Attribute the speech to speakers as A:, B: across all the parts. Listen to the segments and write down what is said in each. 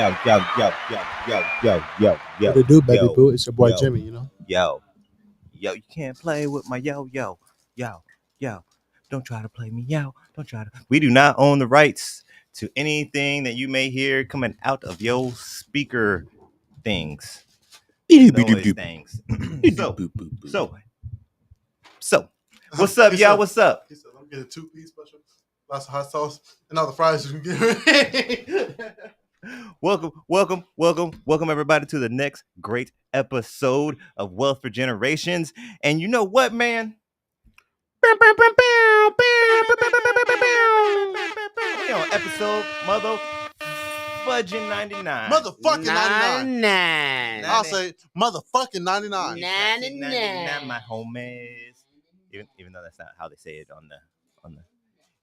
A: What it do, baby boo? It's your boy Jimmy,
B: Yo, you can't play with my yo. Don't try to play me, yo. Don't try to. We do not own the rights to anything that you may hear coming out of your speaker things. Noise things. So, what's up, y'all? What's up?
A: He said, "I'm getting 2-piece special, lots of hot sauce, and all the fries you can get."
B: Welcome, everybody, to the next great episode of Wealth for Generations. And you know what, man? We on episode fudging 99.
A: Motherfucking
C: 99.
A: I'll say motherfucking 99.
C: 99,
B: my homies. Even though that's not how they say it on the.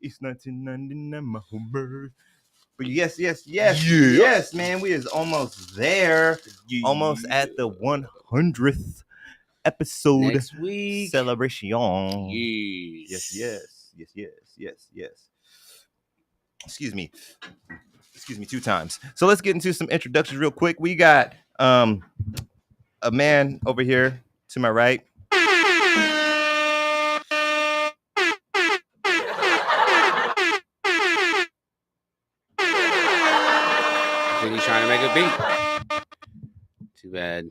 B: It's 1999, my homies. But yes, man, we is almost there.
C: Yeah.
B: Almost at the 100th episode
C: Next week.
B: celebration.
C: Yes.
B: Yes. Excuse me 2 times. So let's get into some introductions real quick. We got a man over here to my right.
C: I think he's trying to make a beat. Too bad.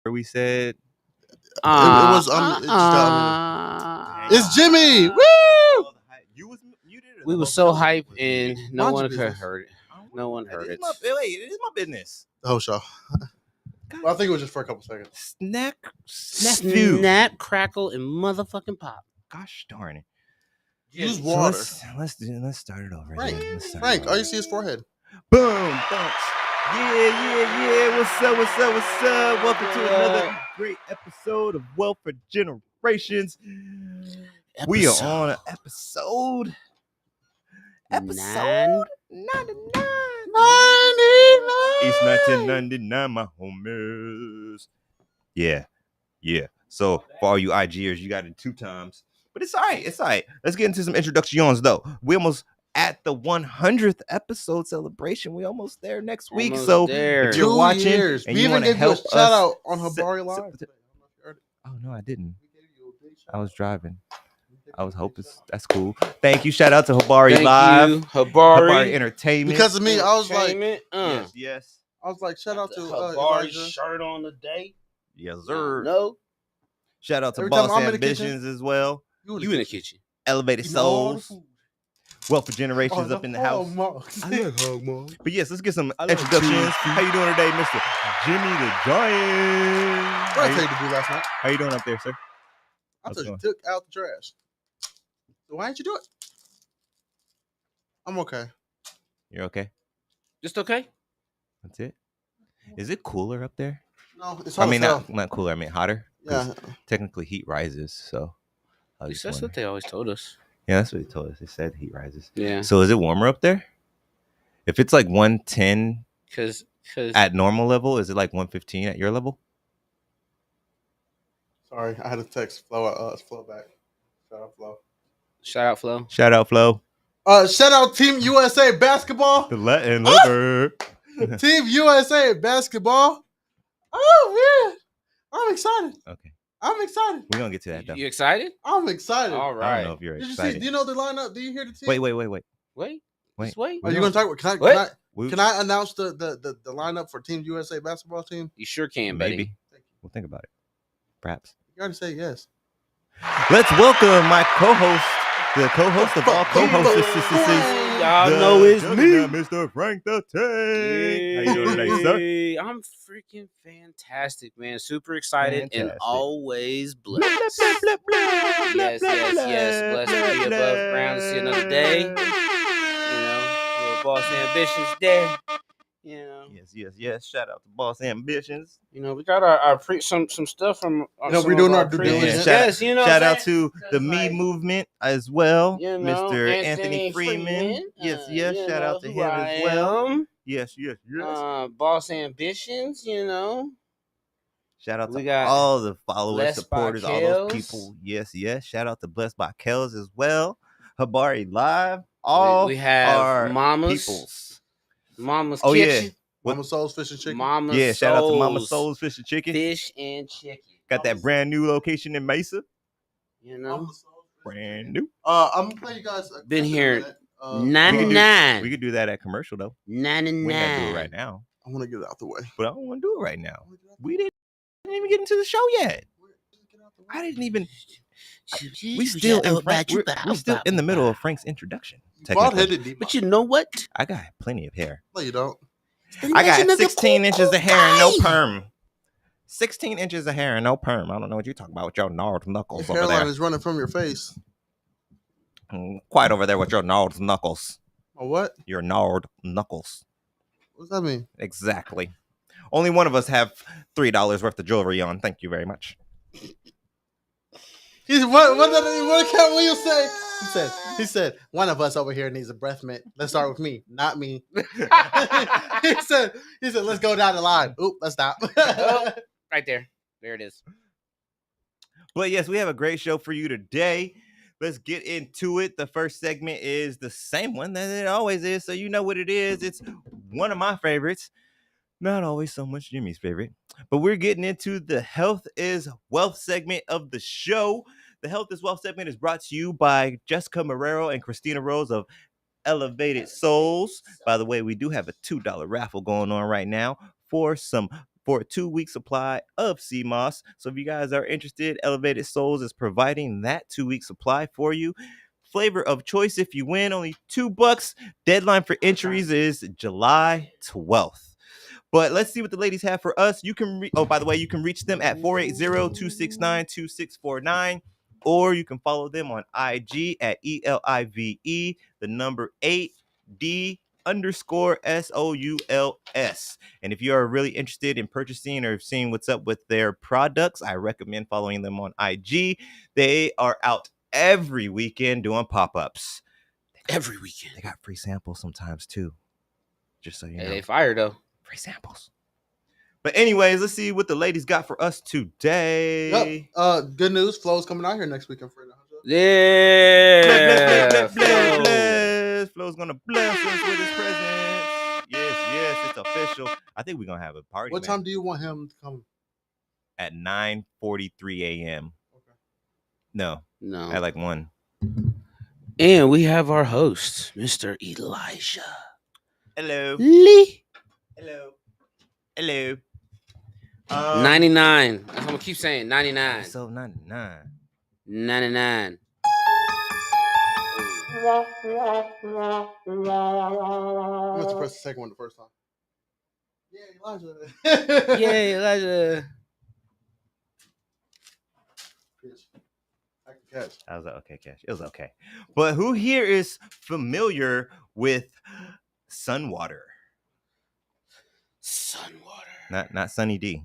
B: We said
A: It was it's Jimmy. Woo!
B: You did it.
C: We were so hyped and no one could heard it. No one heard it.
B: Wait, it is my business.
A: Oh, show. Well, I think it was just for a couple seconds.
B: Snap,
C: Snap, crackle, and motherfucking pop.
B: Gosh darn it.
A: Use water.
B: Let's start it over.
A: Frank, all you see is forehead.
B: Boom, thanks. Yeah. What's up? Welcome to another great episode of Wealth for Generations. We are on an episode 99. It's 1999, my homies. Yeah. So for all you IGers, you got it 2 times. But it's all right. Let's get into some introductions, though. We almost at the 100th episode celebration. We almost there next week.
C: Almost
B: So
C: there.
B: if you're watching,
A: years.
B: and
A: We
B: you
A: even
B: want to
A: gave you a
B: help
A: shout
B: us
A: out on Habari Live.
B: Oh no, I didn't. I was driving. I was hoping that's cool. Thank you. Shout out to Habari Live.
C: You, Habari
B: Entertainment.
A: Because of me, I was like,
B: Yes.
A: I was like, shout out to
C: Habari
A: Elijah.
C: shirt on the day.
B: Yes, sir.
C: No,
B: Shout out to
A: Every time
B: Boss
A: I'm in the kitchen,
B: Ambitions as well.
C: you in the kitchen.
B: Elevated
A: Eating all the
B: Souls.
A: food.
B: Wealth for Generations up in the house.
A: I like hog mom.
B: But yes, let's get some
A: I like
B: introductions.
A: cheese.
B: How you doing today, Mr. Jimmy the Giant?
A: What did I tell you to do last night?
B: How you doing up there, sir?
A: I
B: How's
A: told
B: it
A: you took out the trash. So why didn't you do it? I'm okay.
B: You're okay?
C: Just okay.
B: That's it? Is it cooler up there?
A: No, it's
B: I
A: hot
B: mean,
A: as hell.
B: not cooler. I mean, hotter. 'Cause
A: Yeah.
B: technically, heat rises. So I
C: At
B: was
C: least
B: just
C: that's what
B: wondering.
C: they always told us.
B: Yeah, that's what he told us. They said heat rises.
C: Yeah,
B: So is it warmer up there? If it's like 110
C: because
B: at normal level, is it like 115 at your level?
A: Sorry, I had to text Flo. Flo back. Shout out Flo.
C: shout out Flo.
B: Shout out, Flo.
A: Shout out Team USA basketball.
B: The Latin lover.
A: Team USA basketball. Oh man, I'm excited.
B: Okay.
A: I'm excited.
B: We're going to get to that, though.
C: You excited?
A: I'm excited.
C: All
B: I don't
C: right.
B: know if you're
A: Did you see?
B: excited.
A: Do you know the lineup? Do you hear the team?
B: Wait.
C: Wait.
B: Wait.
C: Just wait.
A: Are you gonna talk? Can
C: What?
A: I announce the lineup for Team USA basketball team?
C: You sure can, buddy.
B: Maybe. We'll think about it. Perhaps.
A: You already say yes.
B: Let's welcome my co-host, the co-host of all co-hosts.
C: Y'all know it's me.
B: Mr. Frank the Tank. How you doing today, sir?
C: Hey, I'm freaking fantastic, man. Super excited and
B: Fantastic.
C: always blessed. Yes. Blessed to be above ground to see another day. You know, little boss ambitions there. You know,
B: Yes. Shout out to Boss Ambitions.
C: you know, we got our some stuff from.
A: We're doing our due
C: diligence.
A: diligence.
C: Yes, you know.
B: Shout
C: what I'm
B: out to the Me Movement as well,
C: You know,
B: Mr. Anthony Freeman. Yes.
C: you
B: Shout out to
C: know
B: him
C: who I
B: as well.
C: am.
B: Yes.
C: Boss ambitions, you know.
B: Shout out
C: We
B: to
C: got
B: all the followers,
C: Blessed by
B: supporters, all those
C: Kels.
B: people. Yes. Shout out to Blessed by Kels as well. Habari Live. All
C: we have
B: our
C: Mama's
B: peoples.
C: Mama's
B: Oh, yeah.
C: Kitchen.
B: What-
A: Mama Soul's Fish and Chicken.
C: Mama's
B: Yeah, shout out to Mama
C: Soul's
B: Soul's Fish and Chicken.
C: Fish and Chicken.
B: Got that brand new location in Mesa.
C: You know,
A: Mama Soul's Fish and
B: Brand
A: Chicken.
B: new.
A: I'm gonna play you guys.
C: Been here
B: We could
C: 99.
B: do that at commercial though.
C: 99.
B: We ain't gotta do it right now.
A: I want to get it out the way.
B: But I don't want to do it right now. We didn't even get into the show yet. I didn't even. We still in Frank, we're still in the middle of Frank's introduction.
A: Bald
B: technically.
A: headed deep.
C: But you know what?
B: I got plenty of hair.
A: No, you don't.
B: I got 16 inches of hair and no perm. 16 inches of hair and no perm. I don't know what you're talking about with your gnarled knuckles
A: Your
B: over
A: hairline
B: there.
A: is running from your face.
B: Quite over there with your gnarled knuckles.
A: Oh, what?
B: Your gnarled knuckles.
A: What's that mean?
B: Exactly. Only one of us have $3 worth of jewelry on. Thank you very much.
A: What did Cat Williams say? He said, one of us over here needs a breath mint. Let's start with me, not me. he said, let's go down the line. Oop, let's stop.
C: Oh, right there. There it is.
B: But yes, we have a great show for you today. Let's get into it. The first segment is the same one that it always is. So you know what it is. It's one of my favorites. Not always so much Jimmy's favorite. But we're getting into the Health is Wealth segment of the show. The Health is Wealth segment is brought to you by Jessica Marrero and Christina Rose of Elevated Souls. By the way, we do have a $2 raffle going on right now for a 2-week supply of sea moss. So if you guys are interested, Elevated Souls is providing that 2-week supply for you. Flavor of choice if you win, only $2. Deadline for entries is July 12th. But let's see what the ladies have for us. You can by the way, you can reach them at 480-269-2649, or you can follow them on IG at ELIVE, the number 8D_SOULS. And if you are really interested in purchasing or seeing what's up with their products, I recommend following them on IG. They are out every weekend doing pop-ups.
C: Every weekend.
B: They got free samples sometimes too. Just so you know.
C: They fire though.
B: Free samples. But anyways, let's see what the ladies got for us today.
A: Yep. Good news. Flo's coming out here next weekend for
C: Yeah.
B: Flo's gonna bless us with his presence. Yes, it's official. I think we're gonna have a party.
A: What time do you want him to come?
B: At 9:43 a.m.
A: Okay.
C: No.
B: At like 1.
C: And we have our host, Mr. Elijah
B: Hello.
C: Lee.
B: Hello.
C: 99. I'm gonna keep saying 99.
B: So 99.
C: 99.
A: I must have pressed the second one the first time. Yeah, Elijah.
C: Yeah, Elijah.
A: I can catch.
B: I was like, okay, Cash. It was okay. But who here is familiar with sun water?
C: Sun water.
B: Not Sunny D.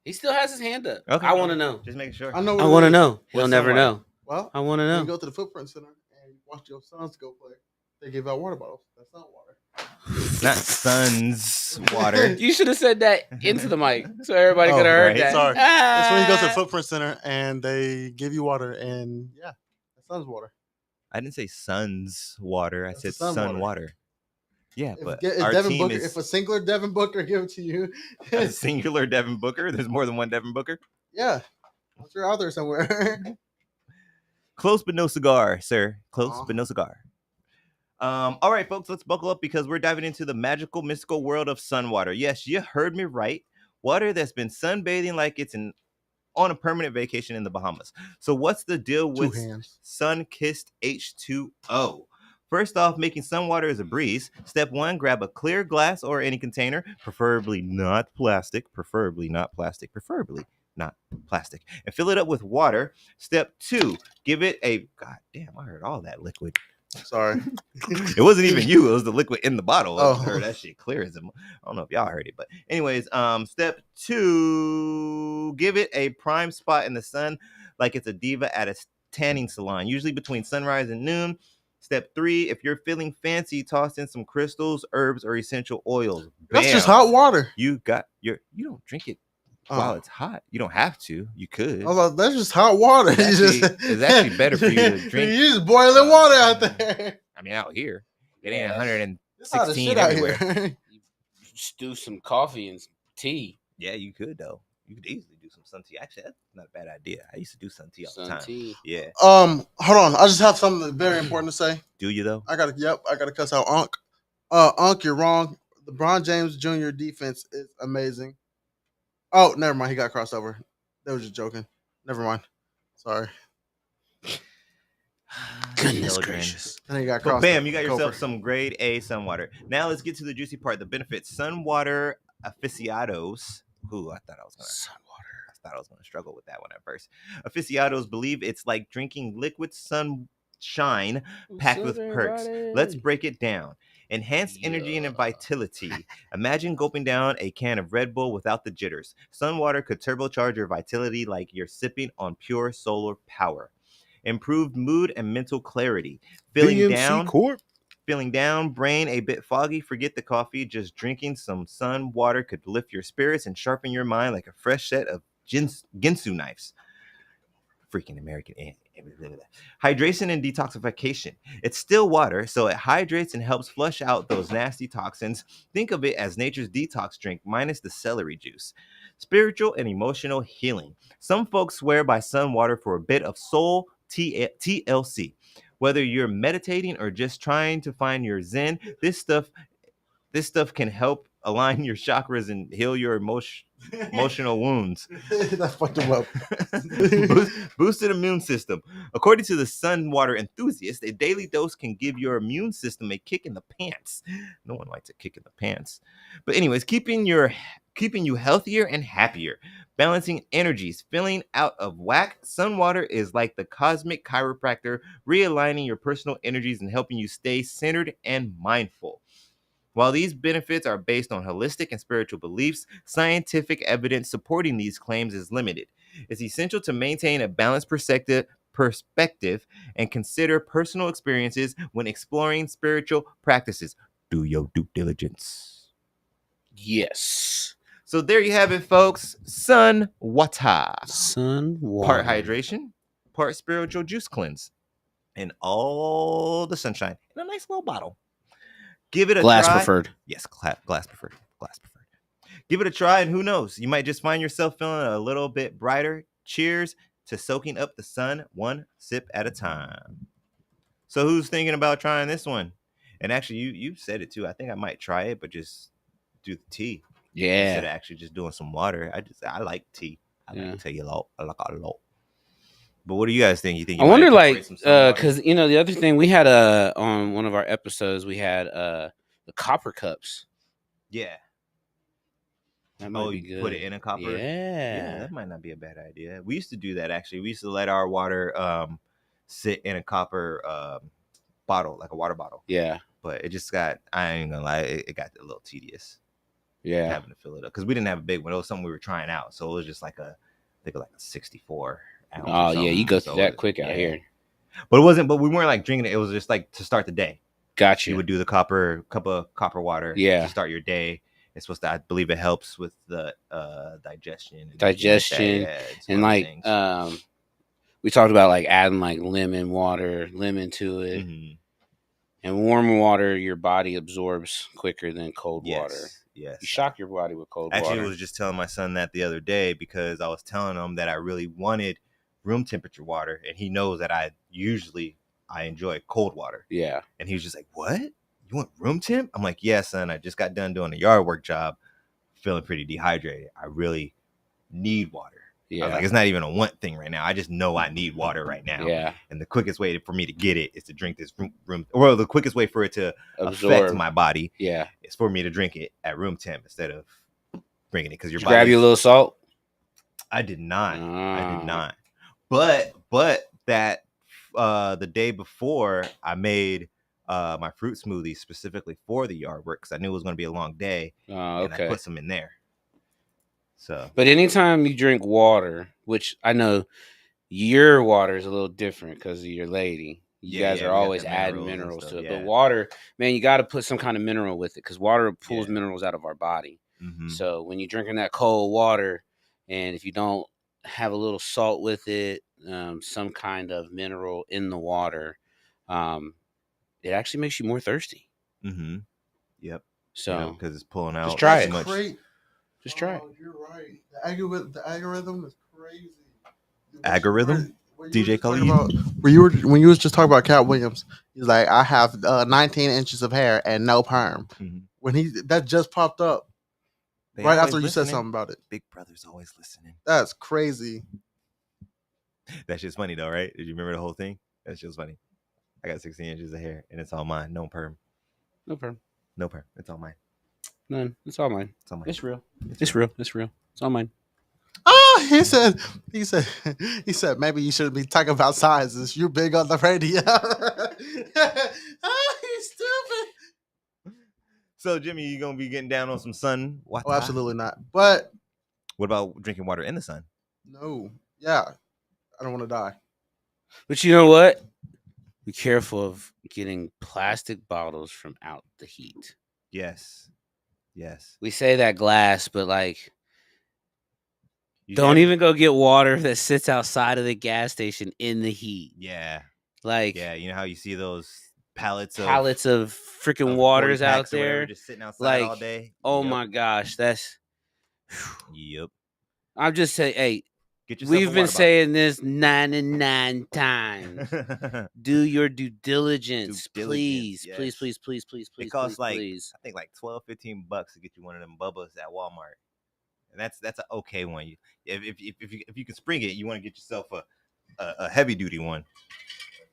C: He still has his hand up.
B: Okay.
C: I want to know.
B: Just making sure.
A: I know.
C: I want to know. He'll
B: What's
C: never
B: sun
C: know.
B: water?
A: Well,
C: I want to
A: when
C: know.
A: you go to the Footprint Center and watch your sons go play, they give out water bottles. That's not water.
B: Not sun's water.
C: You should have said that into the mic so everybody could have heard
B: right.
C: that.
A: Sorry. That's when you go to the
C: Ah.
A: Footprint Center and they give you water, and yeah, that's sun's water.
B: I didn't say sun's water. I
A: That's
B: said
A: the sun
B: sun
A: water.
B: water. Yeah, but
A: If
B: our
A: Devin
B: team
A: Booker,
B: is
A: if a singular Devin Booker give it to you,
B: a singular Devin Booker. There's more than one Devin Booker.
A: yeah, I'm sure out there somewhere.
B: Close but no cigar, sir. Close
A: Aw.
B: but no cigar. All right, folks, let's buckle up because we're diving into the magical, mystical world of sun water. Yes, you heard me right. Water that's been sunbathing like it's on a permanent vacation in the Bahamas. So what's the deal
A: Two
B: with
A: hands.
B: sun-kissed H2O? First off, making sun water is a breeze. Step 1, grab a clear glass or any container, preferably not plastic, and fill it up with water. Step 2, give it a, god damn, I heard all that liquid.
A: Sorry.
B: It wasn't even you, it was the liquid in the bottle. I
A: Oh.
B: heard that shit clear as a, I don't know if y'all heard it, but anyways, step 2, give it a prime spot in the sun like it's a diva at a tanning salon, usually between sunrise and noon. Step 3, if you're feeling fancy, toss in some crystals, herbs, or essential oils.
A: That's
B: Bam.
A: just hot water.
B: You got you don't drink it while it's hot. You don't have to. You could.
A: I was like, that's just hot water.
B: It's actually better for you to drink.
A: You just boiling water out there.
B: I mean, out here, it ain't
A: It's hot as
B: 116
A: shit out
B: everywhere.
A: here.
C: You stew some coffee and some tea.
B: Yeah, you could though. You could easily do some sun tea. Actually, that's not a bad idea. I used to do sun tea all the
C: Sun
B: time.
C: tea.
B: Yeah.
A: Hold on. I just have something very important to say.
B: Do you though?
A: I gotta cuss out Unc. Unc, you're wrong. LeBron James Jr. defense is amazing. Oh, never mind. He got crossed over. They was just joking. Never mind. Sorry.
C: Goodness
B: Children.
C: gracious.
A: And he got
B: But
A: crossed.
B: bam, you got yourself
A: over.
B: some grade A sun water. Now let's get to the juicy part, the benefits. Sun water aficionados. Ooh, I thought I was gonna struggle with that one at first. Aficionados believe it's like drinking liquid sunshine packed with perks. Let's break it down. Enhanced energy and vitality. Imagine gulping down a can of Red Bull without the jitters. Sun water could turbocharge your vitality like you're sipping on pure solar power. Improved mood and mental clarity. Feeling down, brain a bit foggy, forget the coffee. Just drinking some sun water could lift your spirits and sharpen your mind like a fresh set of Ginsu knives. Freaking American. Hydration and detoxification. It's still water, so it hydrates and helps flush out those nasty toxins. Think of it as nature's detox drink minus the celery juice. Spiritual and emotional healing. Some folks swear by sun water for a bit of soul TLC. Whether you're meditating or just trying to find your zen, this stuff can help align your chakras and heal your emotional wounds.
A: That's fucked him up.
B: Boosted immune system. According to the sun water enthusiast, a daily dose can give your immune system a kick in the pants. No one likes a kick in the pants. But anyways, keeping you healthier and happier. Balancing energies, feeling out of whack. Sun water is like the cosmic chiropractor, realigning your personal energies and helping you stay centered and mindful. While these benefits are based on holistic and spiritual beliefs, scientific evidence supporting these claims is limited. It's essential to maintain a balanced perspective and consider personal experiences when exploring spiritual practices. Do your due diligence.
C: Yes.
B: So there you have it, folks. Sun water.
C: Sun water.
B: Part hydration, part spiritual juice cleanse, and all the sunshine in a nice little bottle. Give it a
C: Glass
B: try.
C: preferred.
B: Yes, glass preferred. Glass preferred. Give it a try, and who knows? You might just find yourself feeling a little bit brighter. Cheers to soaking up the sun one sip at a time. So who's thinking about trying this one? And actually, you said it too. I think I might try it, but just do the tea.
C: Yeah.
B: Instead of actually just doing some water. I like tea. I like tea a lot. I like a lot. But what do you guys think? You think?
C: I wonder, like, because the other thing we had on one of our episodes, we had the copper cups.
B: Yeah.
C: That might be good.
B: Put it in a copper.
C: Yeah,
B: that might not be a bad idea. We used to do that actually. We used to let our water sit in a copper bottle, like a water bottle.
C: Yeah.
B: But it just got. I ain't gonna lie, it got a little tedious.
C: Yeah.
B: Having to fill it up because we didn't have a big one. It was something we were trying out, so it was just like a 64 ounce.
C: Oh yeah, you go through that quick out here.
B: But it wasn't. But we weren't like drinking it. It was just like to start the day.
C: Gotcha.
B: You would do the cup of copper water.
C: Yeah.
B: To start your day. It's supposed to. I believe it helps with the digestion.
C: And like we talked about like adding like lemon to it.
B: Mm-hmm.
C: And warm water, your body absorbs quicker than cold water.
B: Yes.
C: You shock your body with cold water.
B: Actually, I was just telling my son that the other day because I was telling him that I really wanted room temperature water, and he knows that I enjoy cold water.
C: Yeah.
B: And he was just like, "What? You want room temp?" I'm like, "Yeah, son. I just got done doing a yard work job, feeling pretty dehydrated. I really need water." Yeah. I was like, it's not even a want thing right now. I just know I need water right now.
C: Yeah.
B: And the quickest way for me to get it is to drink this room. Well, the quickest way for it to affect my body, is for me to drink it at room temp instead of drinking it because your body.
C: Grab you a little salt.
B: I did not. I did not. But that the day before, I made my fruit smoothie specifically for the yard work because I knew it was going to be a long day.
C: Oh, okay.
B: And I put some in there. So,
C: but anytime you drink water, which I know your water is a little different because of your lady, you guys are always adding minerals to it. But water, man, you got to put some kind of mineral with it because water pulls minerals out of our body. Mm-hmm. So when you're drinking that cold water, and if you don't have a little salt with it, some kind of mineral in the water, it actually makes you more thirsty.
B: Mm-hmm. Yep.
C: So
B: Because it's pulling out
C: just try
B: too
C: it.
B: much.
A: Great.
C: Just try it.
A: You're right. The algorithm is crazy.
B: Algorithm? DJ Cully?
A: When you was just talking about Cat Williams, he's like, I have 19 inches of hair and no perm.
B: Mm-hmm.
A: When that just popped up
B: They
A: right
B: always
A: after you said
B: listening.
A: something about it.
B: Big Brother's always listening.
A: That's crazy.
B: That shit's funny though, right? Did you remember the whole thing? That shit's funny. I got 16 inches of hair and it's all mine. No perm.
C: No perm.
B: No perm. It's all mine.
C: None. It's all mine.
B: It's all mine.
C: It's real. It's real. It's real. It's all mine.
A: Oh, he said, maybe you shouldn't be talking about sizes. You're big on the radio. He's stupid.
B: So, Jimmy, you gonna be getting down on some sun?
A: Oh, absolutely not. But
B: What about drinking water in the sun?
A: no, yeah, I don't want to die.
C: But you know what? Be careful of getting plastic bottles from out the heat.
B: Yes. Yes.
C: We say that glass, but like,
B: You
C: don't
B: have-
C: even go get water that sits outside of the gas station in the heat.
B: Yeah.
C: Like,
B: Yeah. You know how you see those pallets of
C: freaking
B: 40
C: waters out
B: packs or whatever
C: there.
B: just sitting outside all
C: Like,
B: day?
C: oh
B: Yep.
C: my gosh, that's.
B: Yep.
C: I'm just saying, hey,
B: Get yourself
C: we've
B: a
C: been
B: water
C: saying this 99 times.
B: bottle.
C: Do your due diligence,
B: Due
C: please,
B: diligence,
C: please,
B: yes.
C: please, please, please,
B: It
C: please,
B: costs
C: please,
B: like
C: please.
B: I think like $12-15 to get you one of them Bubbas at Walmart, and that's an okay one. If you can spring it, you want to get yourself a heavy duty one.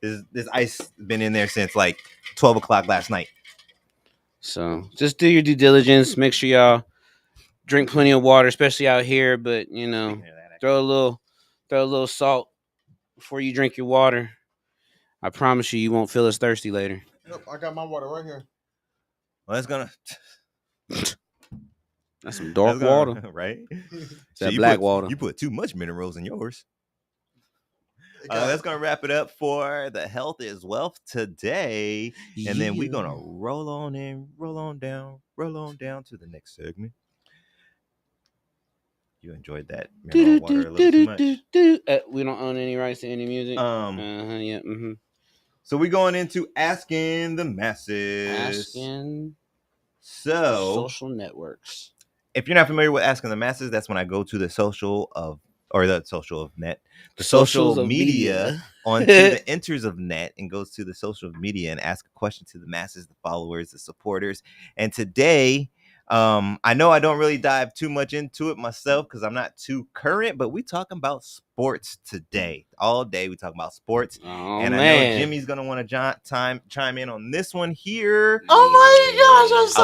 B: This ice been in there since like 12 o'clock last night.
C: So just do your due diligence. Make sure y'all drink plenty of water, especially out here. But you know,
B: Speaking of that,
C: throw a little salt before you drink your water. I promise you, you won't feel as thirsty later.
A: Yep, I got my water right here.
B: well, that's gonna
C: That's some dark water.
B: right?
C: It's that black water.
B: You put too much minerals in yours. That's gonna wrap it up for the Health is Wealth today, and then we're gonna roll on down to the next segment. You enjoyed that mineral water a little too much.
C: We don't own any rights to any music. Yeah. Mm-hmm.
B: So we're going into asking the masses.
C: Asking
B: So
C: social networks.
B: if you're not familiar with asking the masses, that's when I go to the social of media onto the enters of net and goes to the social media and ask a question to the masses, the followers, the supporters. And today, I know I don't really dive too much into it myself because I'm not too current, but we talking about sports today. All day we talk about sports.
C: Oh,
B: and
C: man.
B: I know Jimmy's gonna want to chime in on this one here.
A: Oh my gosh, I'm so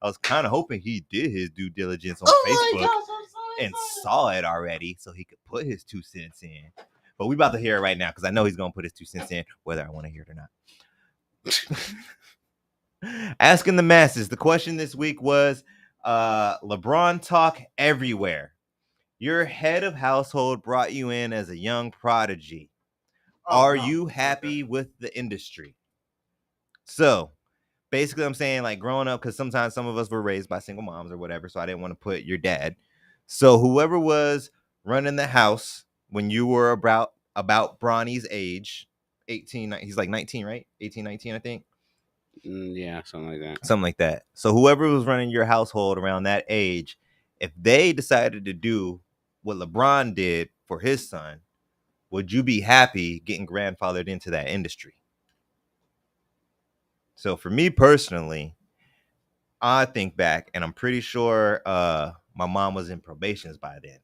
B: I was kind of hoping he did his due diligence on
A: Oh
B: Facebook
A: my gosh, I'm so
B: and saw it already so he could put his 2 cents in. But we about to hear it right now because I know he's gonna put his 2 cents in whether I want to hear it or not. Asking the masses. The question this week was LeBron talk everywhere. Your head of household brought you in as a young prodigy. Are you happy with the industry? So basically, I'm saying like growing up, because sometimes some of us were raised by single moms or whatever, so I didn't want to put your dad. So whoever was running the house when you were about Bronny's age, 18, he's like 19, right? 18, 19, I think.
C: Yeah, something
B: like that. So whoever was running your household around that age, if they decided to do what LeBron did for his son, would you be happy getting grandfathered into that industry? So for me personally, I think back and I'm pretty sure my mom was in probations by then.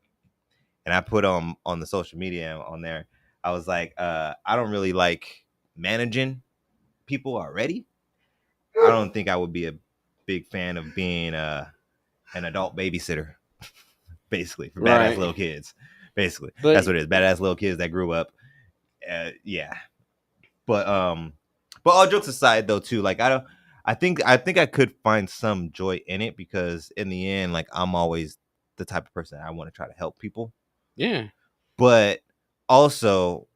B: And I put on the social media on there, I was like, I don't really like managing people already. I don't think I would be a big fan of being an adult babysitter, basically, for badass little kids. Basically,
C: But
B: that's what it is. Badass little kids that grew up. Yeah. But all jokes aside, though, too, like I think I could find some joy in it because in the end, like I'm always the type of person I want to try to help people.
C: Yeah.
B: But also,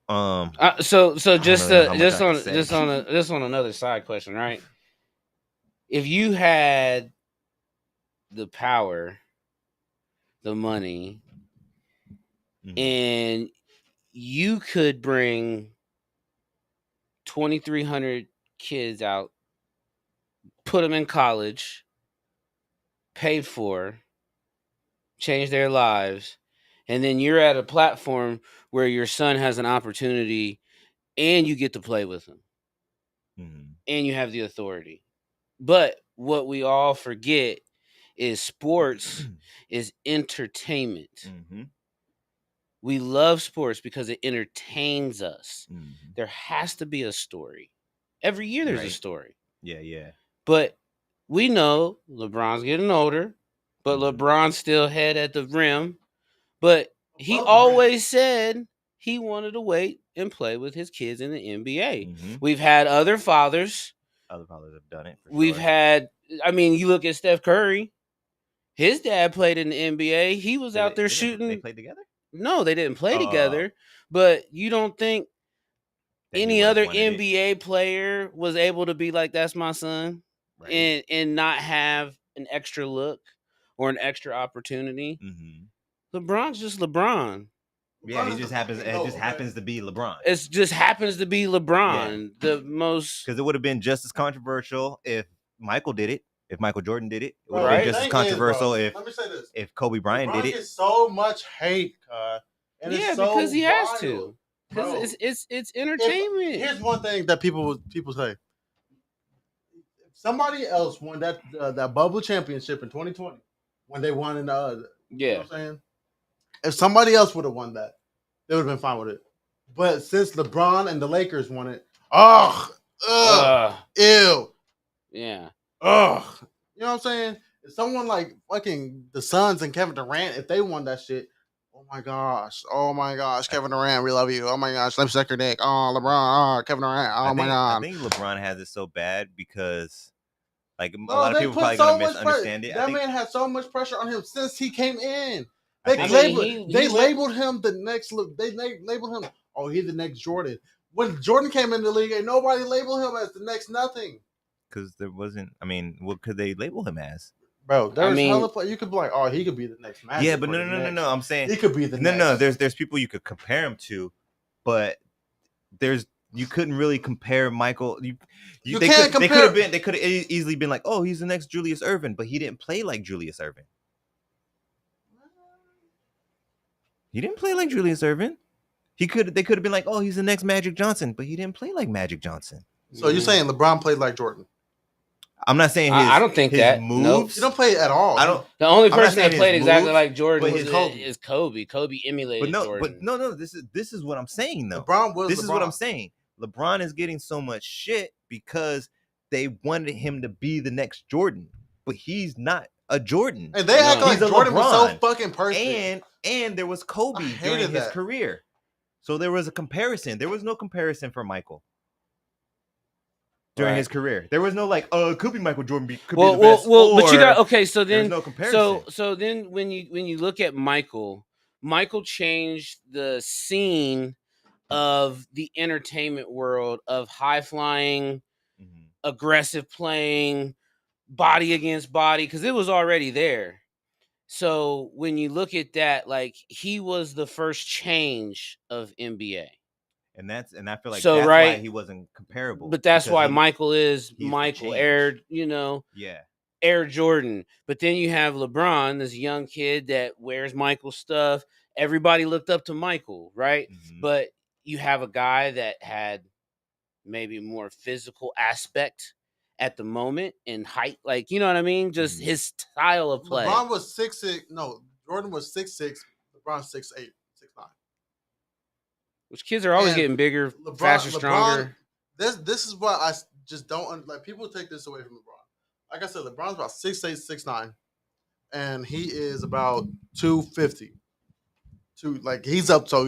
C: so just
B: really
C: on another side question, right? If you had the power the money,
B: Mhm.
C: and you could bring 2,300 kids out, put them in college, paid for, change their lives, and then you're at a platform where your son has an opportunity and you get to play with him
B: Mhm.
C: and you have the authority. But what we all forget is sports is entertainment.
B: Mhm.
C: We love sports because it entertains us.
B: Mhm.
C: There has to be a story. Every year there's a
B: Right.
C: story.
B: Yeah.
C: But we know LeBron's getting older, but
B: Mhm.
C: LeBron's still head at the rim. But he
A: Above the rim.
C: always said he wanted to wait and play with his kids in the NBA.
B: Mhm.
C: We've had other fathers.
B: Other fathers have done it for
C: We've
B: sure.
C: had, I mean, you look at Steph Curry. His dad played in the NBA. He was out there
B: They
C: shooting.
B: played together.
C: No, they didn't play
B: Oh.
C: together. But you don't think
B: That he
C: any
B: would've
C: other
B: wanted it.
C: NBA player was able to be like, that's my son,
B: Right.
C: and not have an extra look or an extra opportunity?
B: Mhm.
C: LeBron's just LeBron.
B: Yeah,
A: LeBron
B: he
A: is
B: just
A: the
B: happens.
A: fucking
B: It
A: GOAT,
B: just
A: okay?
B: happens to be LeBron.
C: It just happens to be LeBron, the most.
B: Because it would have been just as controversial if Michael did it. If Michael Jordan did it, it would have
C: Right.
B: been just as
A: The thing is,
B: controversial
A: bro, let me say this.
B: if Kobe Bryant
A: LeBron
B: did it.
A: gets so much hate, and
C: Yeah,
A: it's so
C: because he has
A: wild.
C: to.
A: Bro,
C: Because it's entertainment.
A: here's one thing that people say. If somebody else won that bubble championship in 2020 when they won in you know
C: Yeah.
A: what I'm saying? If somebody else would have won that, they would have been fine with it. But since LeBron and the Lakers won it, ew,
C: Yeah.
A: ugh. You know what I'm saying? If someone like fucking the Suns and Kevin Durant, if they won that shit, oh my gosh, Kevin Durant, we love you. Oh my gosh, let me suck your dick. Oh, LeBron, Kevin Durant, oh my
B: I
A: god.
B: think LeBron has it so bad because, like, a
A: Bro,
B: lot of
A: they
B: people
A: put
B: probably
A: so
B: gonna
A: much
B: misunderstand it. I
A: That
B: think
A: man had so much pressure on him since he came in.
B: I
A: They
B: think-
A: labeled him the next. They labeled him. Oh, he's the next Jordan. When Jordan came in the league, ain't nobody labeled him as the next nothing.
B: because there wasn't. I mean, what could they label him as?
A: Bro, there's
C: mean-
A: hella play. You could be like, oh, he could be the next Magic.
B: Yeah, but
A: or the
B: no.
A: next-
B: I'm saying
A: He could be the
B: no.
A: next.
B: There's people you could compare him to, but you couldn't really compare Michael.
A: You
B: they
A: can't
B: could,
A: compare.
B: They could have easily been like, oh, he's the next Julius Erving, but he didn't play like Julius Erving. He didn't play like Julius Erving. They could have been like, oh, he's the next Magic Johnson, but he didn't play like Magic Johnson.
A: So you're saying LeBron played like Jordan?
B: I'm not saying
C: I don't think
B: his
C: that.
B: moves.
C: Nope.
A: He don't play at all.
B: I don't.
C: The only
B: I'm not
C: person that
B: saying
C: played
B: his
C: exactly
B: moves,
C: like Jordan
B: but
C: was
B: his
C: is Kobe. Kobe emulated
B: But
C: Jordan.
B: no. This is what I'm saying though.
A: LeBron was.
B: This
A: LeBron.
B: is what I'm saying. LeBron is getting so much shit because they wanted him to be the next Jordan, but he's not a Jordan.
A: And they act like
B: He's a
A: Jordan was so
B: LeBron.
A: fucking perfect.
B: And there was Kobe
A: I hated
B: during his
A: that.
B: career, so there was a comparison. There was no comparison for Michael during
C: Right.
B: his career. There was no like, could be Michael Jordan could
C: well,
B: be the best.
C: but you got
B: or
C: okay. So
B: there's
C: then,
B: no comparison.
C: so then when you look at Michael changed the scene of the entertainment world of high flying,
B: Mhm.
C: aggressive playing, body against body, because it was already there. So when you look at that, like he was the first change of NBA.
B: And I feel like
C: So,
B: that's
C: right.
B: why he wasn't comparable.
C: But that's
B: because
C: why
B: he-
C: Michael is
B: he's the
C: Michael,
B: change.
C: Air, Air Jordan. But then you have LeBron, this young kid that wears Michael stuff. Everybody looked up to Michael, right?
B: Mhm.
C: But you have a guy that had maybe more physical aspect at the moment and height, like, you know what I mean? Just
B: Mhm.
C: his style of play.
A: LeBron was 6'6". No, Jordan was 6'6". LeBron 6'8", 6'9".
C: Which kids are always
A: And
C: getting bigger, faster, stronger.
A: This is what I just don't like. People take this away from LeBron. Like I said, LeBron's about 6'8", 6'9", and he is about 250. Like he's up, so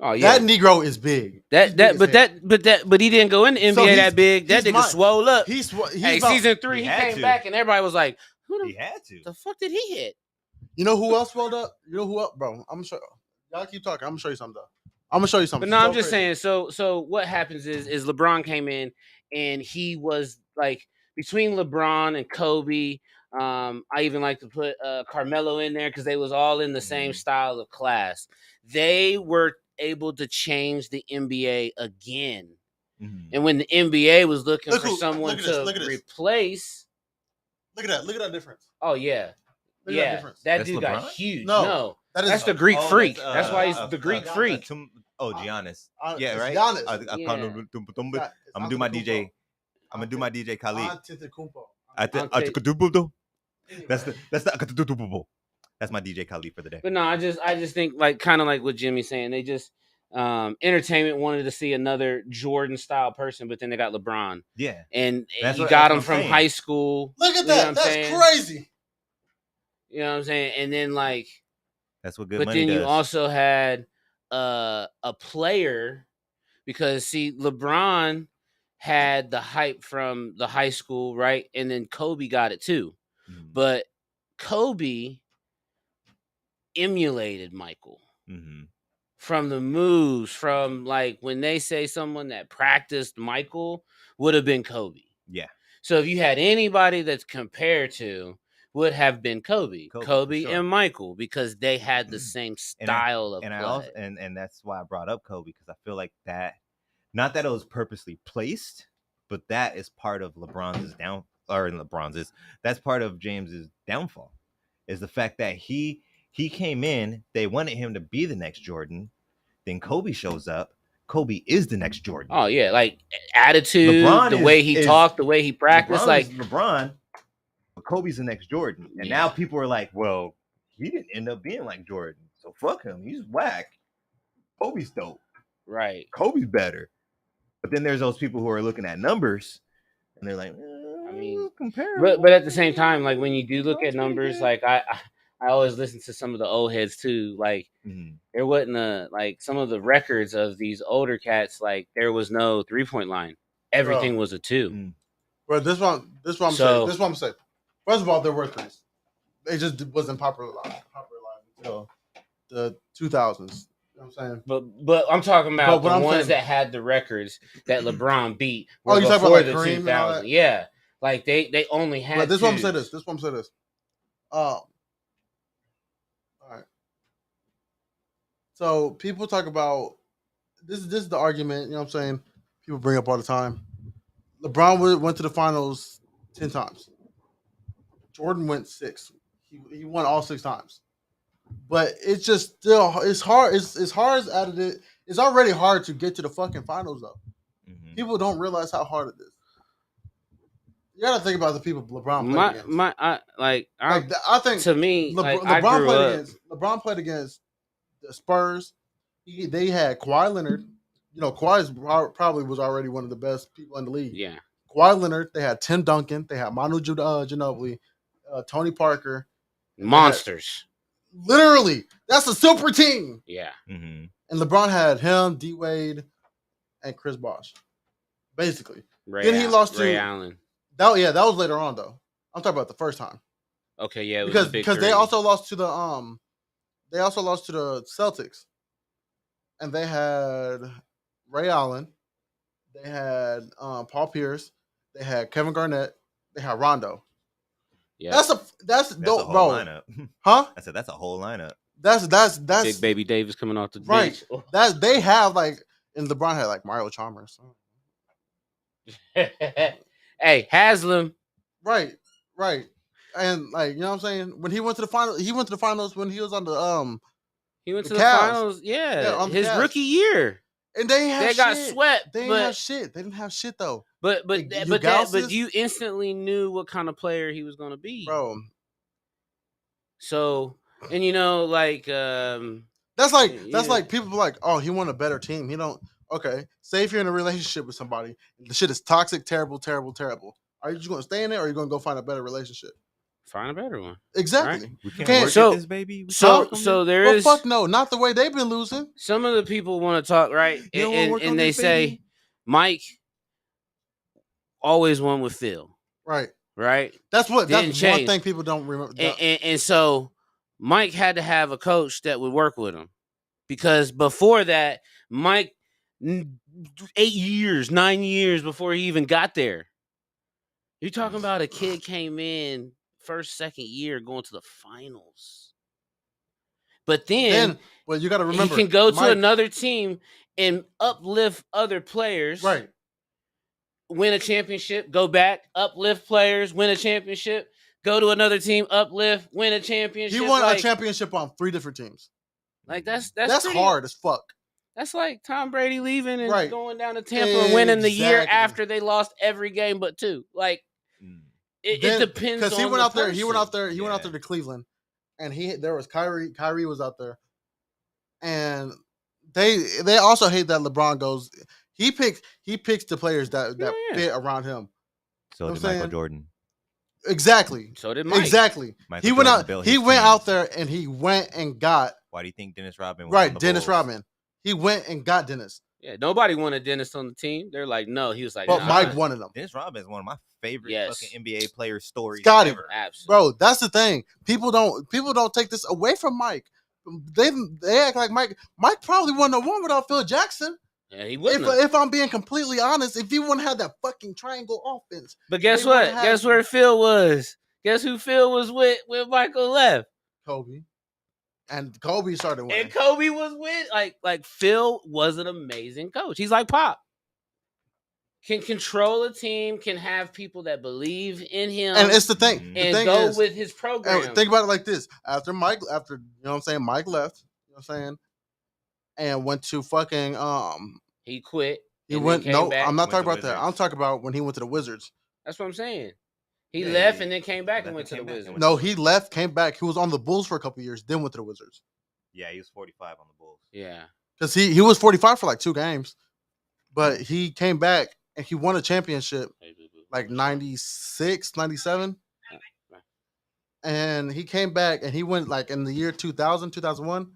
C: Oh yeah,
A: that Negro is big.
C: But he didn't go in the NBA
A: So
C: that big. That
A: he's
C: nigga swole up.
A: He's
C: Hey,
A: about,
C: season 3,
B: He
C: he
B: had
C: came
B: to.
C: back and everybody was like, "Who
B: He had to.
C: the fuck did he hit?"
A: You know who else rolled up? You know who else, bro? I'm gonna show y'all. Keep talking. I'm gonna show you something. I'm gonna show you something.
C: But no, I'm
A: so
C: just
A: crazy.
C: saying. So what happens is LeBron came in and he was like between LeBron and Kobe. I even like to put Carmelo in there because they was all in the same
B: Mhm.
C: style of class. They were able to change the NBA again.
B: Mhm.
C: And when the NBA was looking
A: Look
C: for someone
A: look at this,
C: to
A: look at this.
C: replace,
A: Look at that. Look at that difference.
C: oh yeah,
A: Look at that difference.
C: that
B: That's
C: dude got
B: LeBron?
C: huge.
A: No,
C: No,
A: that is
C: that's the Greek
B: Oh,
C: freak.
B: that's,
C: That's why he's the Greek freak.
B: Giannis. Yeah,
A: it's
B: right.
A: Giannis.
B: I'm
C: Yeah.
B: gonna do my DJ. I'm gonna do my DJ Khalid.
A: Antetokounmpo.
B: That's that's my DJ Khalid for the day.
C: But no, I just think like kind of like what Jimmy's saying. They just entertainment wanted to see another Jordan style person, but then they got LeBron.
B: Yeah,
C: And
B: That's
C: you
B: what-
C: got
B: that's
C: him
B: what
C: from
B: I'm saying.
C: high school.
A: Look at
C: You know what
A: that.
C: I'm
A: That's
C: saying?
A: crazy.
C: You know what I'm saying? And then like,
B: that's what good
C: but
B: money
C: then
B: does.
C: you also had a player because see, LeBron had the hype from the high school, right? And then Kobe got it too.
B: Mhm.
C: But Kobe emulated Michael
B: Mhm.
C: from the moves, from like when they say someone that practiced Michael would have been Kobe.
B: Yeah,
C: So if you had anybody that's compared to, would have been Kobe,
B: Kobe, for
C: Kobe
B: sure.
C: and Michael, because they had the same style of
B: and
C: play.
B: I also and that's why I brought up Kobe because I feel like that, not that it was purposely placed, but that is part of that's part of James's downfall, is the fact that he came in, they wanted him to be the next Jordan, then Kobe shows up, Kobe is the next Jordan.
C: Oh yeah, like attitude,
B: LeBron
C: the
B: is-
C: way he
B: is-
C: talked, the way he practiced,
B: LeBron
C: like
B: is LeBron, but Kobe's the next Jordan, and
C: Yeah.
B: now people are like, well, he didn't end up being like Jordan, so fuck him, he's whack. Kobe's dope.
C: right.
B: Kobe's better. But then there's those people who are looking at numbers and they're like,
C: I mean,
B: comparable.
C: But at the same time, like when you do look at numbers, like I always listen to some of the old heads too. Like there wasn't like some of the records of these older cats. Like there was no 3-point line. Everything was a 2.
A: Bro, this one I'm saying.
C: So-
A: This one I'm saying. First of all, there were threes. It just wasn't popularized until the 2000s. You know what I'm saying?
C: But I'm talking about
A: But
C: the
A: what I'm
C: ones
A: saying-
C: that had the records that LeBron beat.
A: Oh,
C: Were
A: you talking
C: before
A: about, like,
C: the
A: Kareem and all
C: 2000s.
A: that?
C: Yeah, like they only had.
A: But this one I'm saying
C: twos.
A: this. This one I'm saying this. All right. So people talk about this is the argument, you know what I'm saying? People bring up all the time. LeBron went to the finals 10 times. Jordan went 6. He won all 6 times. But it's just still it's hard. It's hard as it. It's already hard to get to the fucking finals though. People don't realize how hard it is. You gotta think about the people LeBron played against. I think
C: to me, like, I
A: LeBron
C: grew
A: played
C: up.
A: against LeBron played against the Spurs. They had Kawhi Leonard. You know, Kawhi probably was already one of the best people in the league.
C: Yeah,
A: Kawhi Leonard. They had Tim Duncan. They had Manu Ginobili, Tony Parker.
C: monsters.
A: Literally, that's a super team.
C: Yeah,
A: And LeBron had him, D Wade, and Chris Bosh. Basically, then he lost to
C: Ray Allen.
A: That was later on though. I'm talking about the first time.
C: Okay, yeah, it was
A: because they also lost to the Celtics, and they had Ray Allen, they had Paul Pierce, they had Kevin Garnett, they had Rondo.
C: Yeah,
A: That's
B: That's
A: dope,
B: a whole
A: bro.
B: lineup.
A: Huh?
B: I said that's a whole lineup.
A: That's
C: Big Baby Davis coming off the
A: right.
C: bench.
A: That they have like, and LeBron had like Mario Chalmers.
C: Hey, Haslam.
A: Right. And like, you know what I'm saying? When he went to the finals when he was on the
C: He went to
A: the
C: the
A: Cavs.
C: finals. Yeah,
A: on the
C: his
A: Cavs.
C: rookie year.
A: And they
C: got swept.
A: They didn't have shit. They didn't have shit though.
C: But
A: Ugalsis?
C: you instantly knew what kind of player he was going to be,
A: Bro.
C: So, and you know, like
A: That's like people be like, oh, he won a better team. He don't. Okay, say if you're in a relationship with somebody, the shit is toxic, terrible. Are you just going to stay in it, or are you going to go find a better relationship?
C: Find a better one.
A: Exactly.
C: Right?
B: We can't
A: can't-
B: work
C: so-
B: at this, baby.
C: So there is
A: Fuck no, not the way they've been losing.
C: some of the people want to talk, right?
B: You don't wanna work on
C: And they
B: this,
C: say
B: baby?
C: Mike always won with Phil,
A: Right.
C: right?
A: That's one
C: Didn't change.
A: thing people don't remember.
C: And so Mike had to have a coach that would work with him, because before that, Mike 8 years, 9 years before he even got there. You're talking about a kid came in first, second year going to the finals. But then
A: well, you got to remember,
C: he can go to
A: Mike,
C: another team and uplift other players.
A: right?
C: Win a championship, go back, uplift players, win a championship, go to another team, uplift, win a championship.
A: He won a championship on 3 different teams.
C: Like that's pretty,
A: hard as fuck.
C: That's like Tom Brady leaving and
A: Right.
C: going down to Tampa and winning the year after they lost every game but 2. Like it depends on
A: because he went out there. He went out there. He
B: Yeah.
A: went out there to Cleveland, and there was Kyrie. Kyrie was out there, and they also hate that LeBron goes. He picks the players that fit around him.
B: So
A: You know
B: did
A: what I'm
B: Michael
A: saying?
B: Jordan.
C: Exactly. So did Mike.
A: Exactly.
B: Michael
A: He went
B: Jordan
A: out.
B: built
A: He
B: his
A: went
B: team.
A: out there and he went and got
B: Why do you think Dennis Rodman was
A: right.
B: on the
A: Dennis
B: Bulls?
A: Rodman. He went and got Dennis,
C: Yeah, nobody wanted Dennis on the team. They're like, no. He was like,
A: but
C: nah.
A: Mike wanted him.
B: Dennis Rodman is one of my favorite
C: Yes.
B: fucking NBA player stories
A: Scotty.
B: ever.
C: Absolutely.
A: Bro, that's the thing. People don't take this away from Mike. They act like Mike. Mike probably wouldn't have won without Phil Jackson.
C: Yeah, he wouldn't have.
A: If I'm being completely honest, if he wouldn't have that fucking triangle offense.
C: But guess
A: they
C: what?
A: wouldn't have-
C: Guess where Phil was? Guess who Phil was with when Michael left?
A: Kobe. And Kobe started winning.
C: And Kobe was with like Phil was an amazing coach. He's like Pop. Can control a team, can have people that believe in him.
A: And it's the thing.
B: Mhm.
A: The
C: and
A: thing
C: go
A: is,
C: with his program.
A: and think about it like this. After you know what I'm saying, Mike left, you know what I'm saying, and went to fucking
C: he quit.
A: he
C: and
A: went
C: then
A: no,
C: came back.
A: I'm not
B: Went
A: talking
B: to
A: about that. I'm
B: Wizards.
A: talking about when he went to the Wizards.
C: That's what I'm saying. He
B: Yeah,
C: left
B: he
C: and then came back and
B: left
C: went to
B: and
C: the
B: came back and
C: Wizards.
B: went
A: No, he left, came back. He was on the Bulls for a couple years, then went to the Wizards.
B: Yeah, he was 45 on the Bulls.
C: Yeah.
A: Because he was 45 for like 2 games. But he came back and he won a championship like 96, 97. And he came back and he went like in the year 2000, 2001.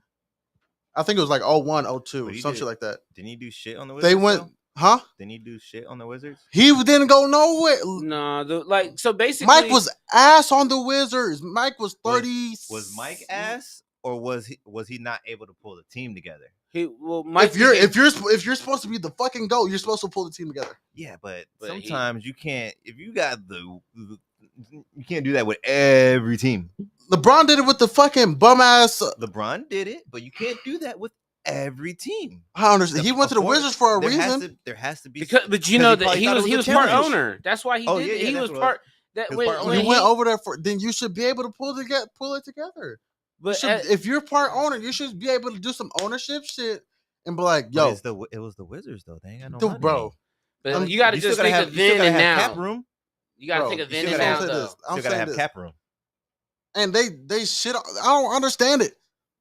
A: I think it was like 01, 02,
B: But he
A: some
B: did-
A: shit like that.
B: Didn't he do shit on the Wizards?
A: They went,
B: though?
A: huh?
B: Didn't he do shit on the Wizards?
A: He didn't go nowhere.
C: No, so basically
A: Mike was ass on the Wizards. Mike was 30.
B: Was Mike ass, or was he not able to pull the team together?
C: Mike
A: If you're supposed to be the fucking GOAT, you're supposed to pull the team together.
B: Yeah, but
C: But
B: sometimes you can't. If you got you can't do that with every team.
A: LeBron did it with the fucking bum ass.
B: LeBron did it, but you can't do that with every team.
A: I understand. He went to the Wizards for a reason.
B: There has to be
C: but you know that
B: probably
C: he
B: thought it
C: was
B: a
C: part
B: challenge.
C: owner. That's why he
B: Oh,
C: did
B: yeah,
C: it.
B: yeah,
C: He
B: that's
C: was
B: what it
C: part that
B: He was part
A: When
B: owner.
A: you went over there then you should be able to pull it together.
C: but
A: If you're part owner, you should be able to do some ownership shit and be like,
B: But
A: yo,
B: it was the Wizards though. They ain't got no
A: dude,
B: money.
A: bro.
C: but you got to
B: You still
C: just
B: gotta
C: think
B: have-
C: of
B: you still
C: then and
B: gotta have
C: now.
B: cap room.
C: You got to
A: Bro,
C: think of
B: you
C: then
B: still
C: and
B: gotta
C: now
B: have
A: this.
C: though.
A: I'm
B: Still gotta
A: saying
B: have
A: this.
B: cap room.
A: And they shit. I don't understand it.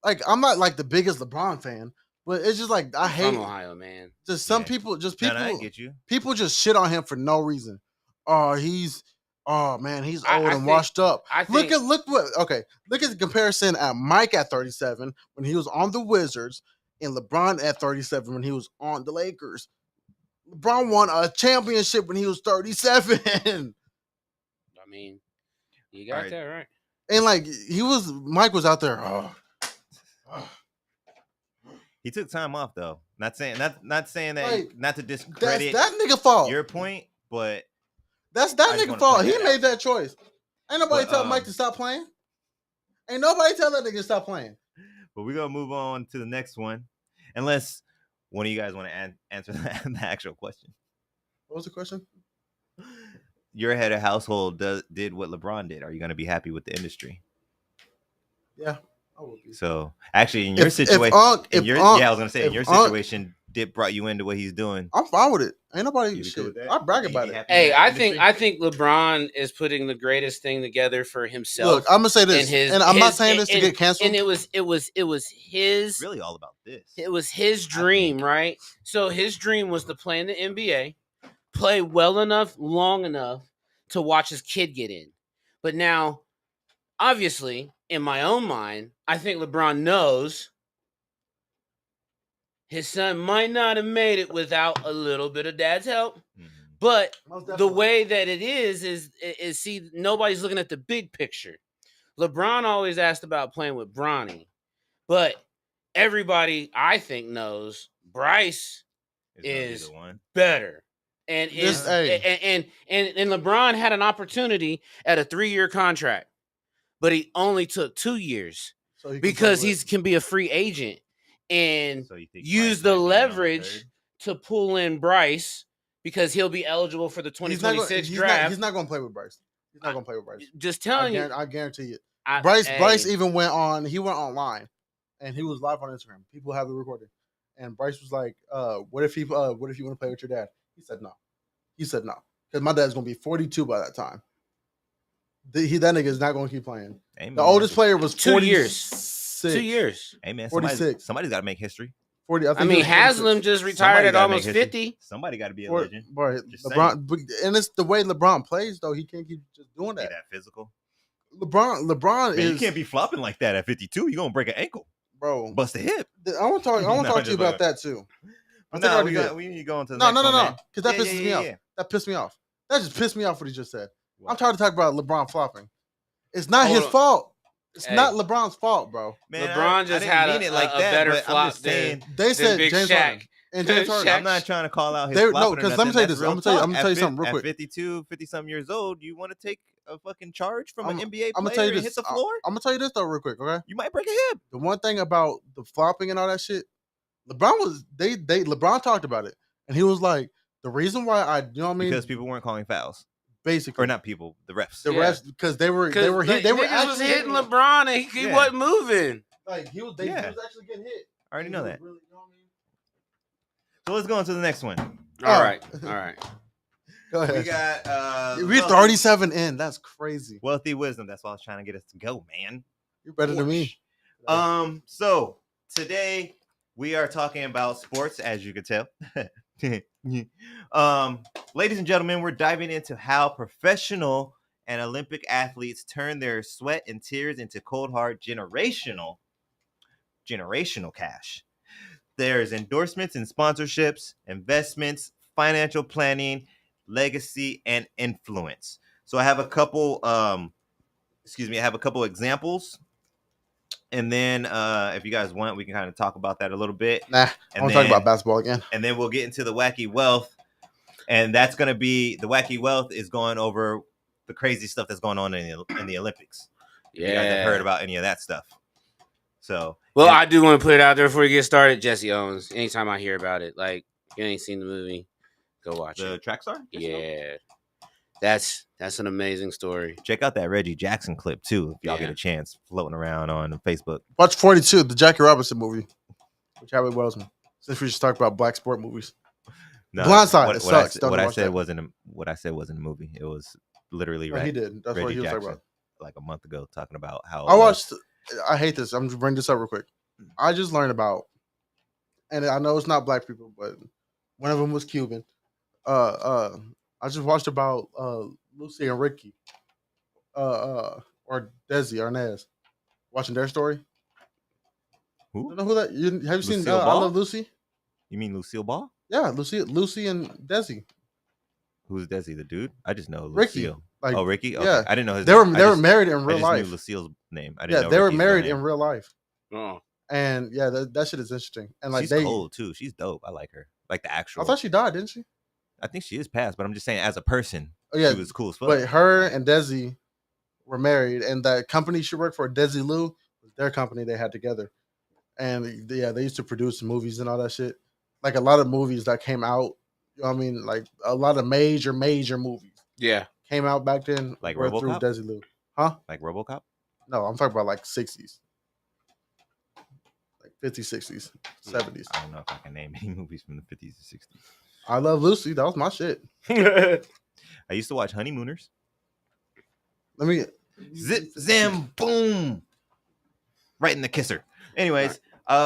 A: Like I'm not like the biggest LeBron fan, but it's just like I
C: I'm
A: hate
C: from Ohio, man.
A: just some
B: Yeah.
A: people. Just
B: No,
A: people.
B: I get you.
A: People just shit on him for no reason. Oh, he's man, he's
C: I
A: old and
C: think-
A: washed up.
C: I
A: Look
C: think
A: at the comparison at Mike at 37 when he was on the Wizards and LeBron at 37 when he was on the Lakers. LeBron won a championship when he was 37.
C: I mean, you got
B: Alright.
C: that right.
A: And like Mike was out there.
B: He took time off though. Not saying that.
A: Like,
B: not to
A: That's
B: discredit
A: that nigga fault.
B: your point, but
A: That's that
B: I just
A: nigga
B: wanna
A: fault.
B: point
A: He
B: that
A: made
B: out.
A: that choice. Ain't nobody
B: But,
A: tell Mike to stop playing. Ain't nobody tell that nigga to stop playing.
B: we're gonna move on to the next one, unless one of you guys want to answer the actual question.
A: What was the question?
B: Your head of household did what LeBron did. Are you gonna be happy with the industry?
A: Yeah, I would be.
B: So actually, in your situation,
A: I was
B: gonna say in
A: if
B: your
A: Unc-
B: situation, Dip brought you into what he's doing.
A: I'm fine with it. Ain't nobody
B: You be
A: shit.
B: cool with that?
A: I brag
B: You
A: about
B: be
A: it.
B: happy
C: Hey,
B: with the
C: I
B: industry?
C: think LeBron is putting the greatest thing together for himself.
A: Look, I'm gonna say this, and I'm not saying this to get canceled.
C: And it was his
B: It's really all about this.
C: It was his dream, right? So his dream was to play in the NBA, play well enough, long enough to watch his kid get in. But now, obviously, in my own mind, I think LeBron knows his son might not have made it without a little bit of dad's help.
B: Mhm.
C: But
A: Most
C: the
A: definitely.
C: way that it is see, nobody's looking at the big picture. LeBron always asked about playing with Bronny, but everybody I think knows Bryce
B: It's gonna be
C: is
B: the one.
C: better. And
A: This-
C: and LeBron had an opportunity at a 3-year contract. but he only took 2 years
A: So he can
C: because
A: play
C: he
A: with-
C: can be a free agent and
B: So you think
C: use
B: Bryce
C: the
B: might be on the
C: leverage
B: third?
C: to pull in Bryce because he'll be eligible for the
A: he's not
C: 2026
A: gonna,
C: draft.
A: he's not going to play with Bryce. He's not going to play with Bryce.
C: Just telling you,
A: I guarantee you.
C: I-
A: Bryce
C: hey.
A: even went online and he was live on Instagram. People have it recorded. And Bryce was like, what if you want to play with your dad? He said no. Because my dad's gonna be 42 by that time. That nigga is not gonna keep playing.
B: Hey, man,
A: The oldest player was
C: 2 years.
A: 46.
C: 2 years.
B: Hey man,
A: 46.
B: somebody's got to make history.
A: 40.
C: I mean, Haslam just retired at almost 50.
B: Somebody got to be a legend.
A: Boy,
B: Just
A: LeBron, and it's the way LeBron plays though. He can't keep just doing
B: Be
A: that.
B: that physical.
A: LeBron
B: Man,
A: is.
B: you can't be flopping like that at 52. You're gonna break an ankle,
A: bro.
B: bust a hip.
A: I want to talk. I want to
B: No,
A: talk to you
B: just
A: about that too.
B: No, we need to go into the
A: No,
B: next one, man.
A: because that
B: Yeah,
A: pisses
B: yeah,
A: me
B: yeah,
A: off.
B: yeah.
A: That pissed me off. That just pissed me off what he just said.
B: What?
A: I'm tired of talking about LeBron flopping. It's not
C: Hold
A: his
C: on.
A: fault. It's
C: Hey.
A: not LeBron's fault, bro.
B: Man,
C: LeBron just
B: I didn't
C: had
B: mean it like that,
C: better
B: but
C: flop
B: I'm just saying.
A: They said
C: Big
A: James
C: Shaq.
A: Harden and James Harden.
C: Shaq.
B: I'm not trying to call out his
A: They- no,
B: flopping or
A: 'cause let me
B: nothing.
A: tell you
B: That's
A: this.
B: real
A: I'm gonna tell you-
B: talk.
A: I'm gonna tell you something real quick.
B: At 52, 50-something years old, you want to take a fucking charge from an NBA
A: I'm gonna
B: player
A: tell you
B: and
A: this.
B: hit the floor?
A: I'm gonna tell you this though, real quick. Okay.
B: You might break a hip.
A: The one thing about the flopping and all that shit, LeBron was LeBron talked about it, and he was like, the reason why I, you know what I mean,
B: Because people weren't calling fouls.
A: basically,
B: Or not people, the refs.
A: the
C: Yeah.
A: rest because they were
C: Because
A: they were hit. They were
C: niggas was
A: actually
C: hitting LeBron and he
B: Yeah.
C: wasn't moving.
A: Like he was
B: Yeah.
A: he was actually getting hit.
B: I already
A: And
B: know
A: he
B: that.
A: was really, you know what I mean?
B: So let's go on to the next one.
C: All right.
A: Go ahead.
B: We got
A: We're 37 in. That's crazy.
B: Wealthy wisdom. That's why I was trying to get us to go, man.
A: You're better than me.
B: So today we are talking about sports, as you can tell. Ladies and gentlemen, we're diving into how professional and Olympic athletes turn their sweat and tears into cold hard generational cash. There's endorsements and sponsorships, investments, financial planning, legacy, and influence. So I have a couple examples. And then if you guys want, we can kind of talk about that a little bit.
A: Nah, I want to talk about basketball again.
B: And then we'll get into the wacky wealth. And that's going to be, the wacky wealth is going over the crazy stuff that's going on in the Olympics.
C: Yeah.
B: You guys have heard about any of that stuff. So,
C: Well, I do want to put it out there before we get started. Jesse Owens. Anytime I hear about it, like you ain't seen the movie, go watch
B: the
C: it.
B: track star?
C: Yeah, that's an amazing story.
B: Check out that Reggie Jackson clip too, if y'all
C: Yeah.
B: get a chance, floating around on Facebook.
A: Watch 42, the Jackie Robinson movie, with Chadwick Boseman. Since we just talked about black sport movies.
B: No,
A: Blindside, it sucks. Don't
B: What I
A: watch
B: said
A: that.
B: wasn't a movie. It was literally
A: No,
B: right.
A: he did. That's what
B: Reggie
A: he was talking
B: Jackson,
A: about.
B: like a month ago, talking about how
A: I watched. I hate this. I'm just bring this up real quick. I just learned about, and I know it's not black people, but one of them was Cuban. I just watched about Lucy and Ricky, or Desi or Nez, watching their story.
B: who?
A: You know who that? Have you seen
B: Lucille
A: I
B: Ball?
A: Love Lucy?
B: You mean Lucille Ball?
A: Yeah, Lucy and Desi.
B: Who's Desi, the dude? I just know
A: Ricky.
B: Lucille.
A: Like,
B: Oh, Ricky. Okay.
A: yeah.
B: I didn't know his.
A: They were
B: name.
A: they were married in
B: I
A: real
B: just
A: life.
B: knew Lucille's name. I didn't
A: Yeah,
B: know
A: they were
B: Ricky's real
A: married
B: name.
A: in real life,
C: Oh,
A: and yeah, that shit is interesting. And like
B: She's
A: they,
B: cool too. She's dope. I like her. Like the actual.
A: I thought she died, didn't she?
B: I think she is passed, but I'm just saying as a person,
A: Oh yeah,
B: she was cool as fuck.
A: but her and Desi were married, and that company she worked for, Desi Lou, was their company they had together. And yeah, they used to produce movies and all that shit. Like a lot of movies that came out, you know what I mean? Like a lot of major movies
C: yeah.
A: came out back then,
B: Like
A: were through
B: RoboCop?
A: Desi Lou. Huh?
B: Like RoboCop.
A: No, I'm talking about like 60s. Like 50s, 60s, 70s.
B: I don't know if I can name any movies from the 50s or 60s.
A: I Love Lucy. That was my shit.
B: I used to watch Honeymooners.
A: Let me
B: Zip, zam, boom. Right in the kisser. Anyways,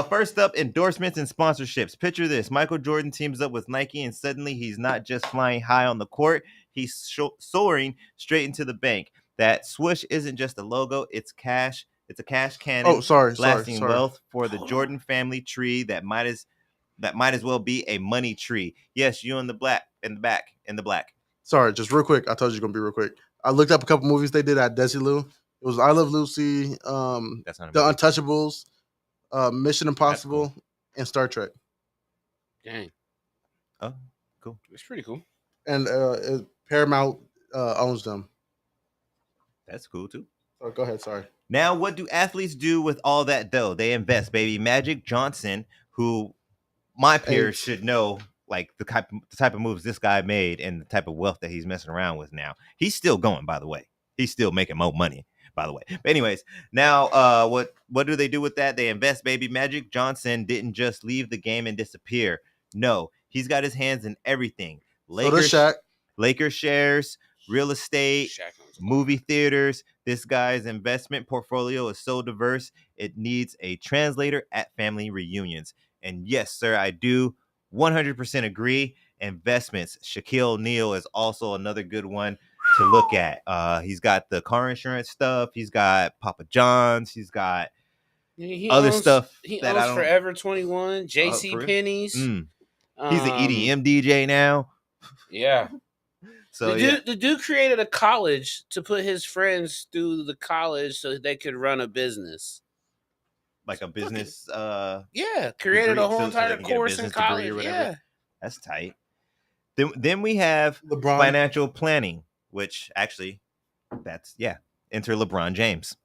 B: first up, endorsements and sponsorships. Picture this. Michael Jordan teams up with Nike, and suddenly he's not just flying high on the court. He's soaring straight into the bank. That swoosh isn't just a logo. It's cash. It's a cash cannon.
A: Oh, sorry.
B: Blasting wealth for the Jordan family tree that might as well be a money tree. Yes, you in the black.
A: Sorry, just real quick. I told you it's gonna be real quick. I looked up a couple movies they did at Desi Lou. It was I Love Lucy,
B: That's not a
A: The
B: movie.
A: Untouchables, Mission Impossible, and Star Trek.
C: Dang,
B: Oh, cool.
C: it's pretty cool.
A: And Paramount owns them.
B: That's cool too.
A: Oh, go ahead. Sorry.
B: Now, what do athletes do with all that dough? They invest, baby. Magic Johnson, who my peers should know, like the type of moves this guy made and the type of wealth that he's messing around with now. He's still going, by the way. He's still making more money, by the way. But anyways, now what do they do with that? They invest, baby. Magic Johnson didn't just leave the game and disappear. No, he's got his hands in everything.
A: So does Shaq.
B: Lakers shares, real estate, movie theaters. This guy's investment portfolio is so diverse, it needs a translator at family reunions. And yes, sir, I do 100% agree. Investments. Shaquille O'Neal is also another good one to look at. He's got the car insurance stuff. He's got Papa John's. He's got other stuff.
C: He owns Forever 21, J.C. Penney's.
B: He's an EDM DJ now.
C: Yeah.
B: So
C: the dude created a college to put his friends through the college so they could run a business.
B: Like a business
C: created a whole entire course in college or whatever. Yeah,
B: that's tight. Then we have LeBron. Financial planning, which actually enter LeBron James,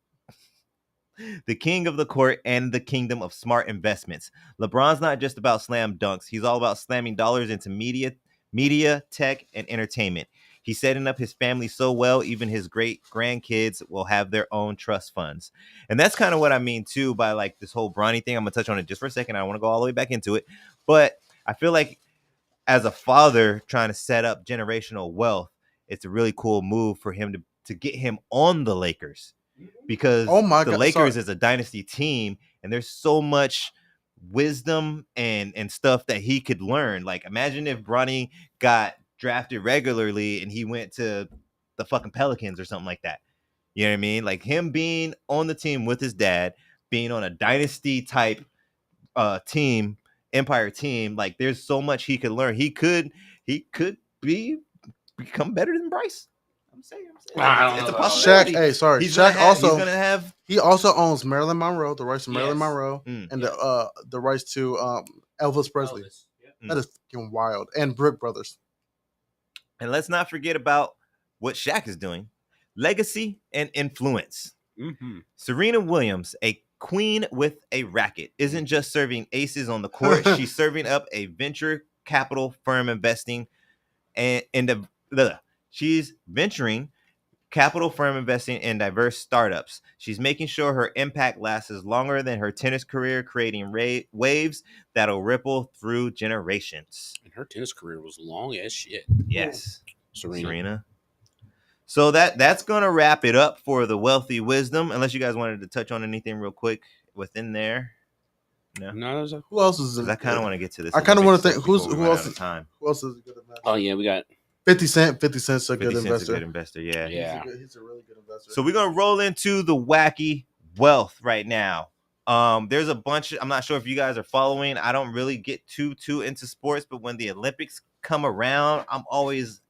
B: the king of the court and the kingdom of smart investments. LeBron's not just about slam dunks, he's all about slamming dollars into media, tech, and entertainment. He's setting up his family so well, even his great grandkids will have their own trust funds. And that's kind of what I mean, too, by like this whole Bronny thing. I'm going to touch on it just for a second. I don't want to go all the way back into it. But I feel like as a father trying to set up generational wealth, it's a really cool move for him to get him on the Lakers. Because the Lakers is a dynasty team, and there's so much wisdom and stuff that he could learn. Like, imagine if Bronny got drafted regularly and he went to the fucking Pelicans or something like that. You know what I mean? Like him being on the team with his dad, being on a dynasty type team, empire team, like there's so much he could learn. He could become better than Bryce. I'm saying. It's a possibility.
A: Shaq he also owns Marilyn Monroe, the rights to Marilyn Monroe, and the rights to Elvis Presley. Yep. That is fucking wild. And Brook Brothers.
B: And let's not forget about what Shaq is doing. Legacy and influence.
C: Mm-hmm.
B: Serena Williams, a queen with a racket, isn't just serving aces on the court. She's serving up a venture capital firm investing she's venturing capital firm investing in diverse startups. She's making sure her impact lasts longer than her tennis career, creating waves that'll ripple through generations.
C: And her tennis career was long as shit.
B: Yes, Serena. So that's gonna wrap it up for the wealthy wisdom. Unless you guys wanted to touch on anything real quick within there.
C: No.
A: Who else is?
B: I kind of want to get to this.
A: I kind of want to think who else is a good investor?
C: Oh yeah, we got
A: 50 Cent. 50 Cent's a good investor.
B: A good investor. Yeah.
A: He's a really good investor.
B: So we're gonna roll into the wacky wealth right now. There's a bunch. I'm not sure if you guys are following. I don't really get too into sports, but when the Olympics come around, I always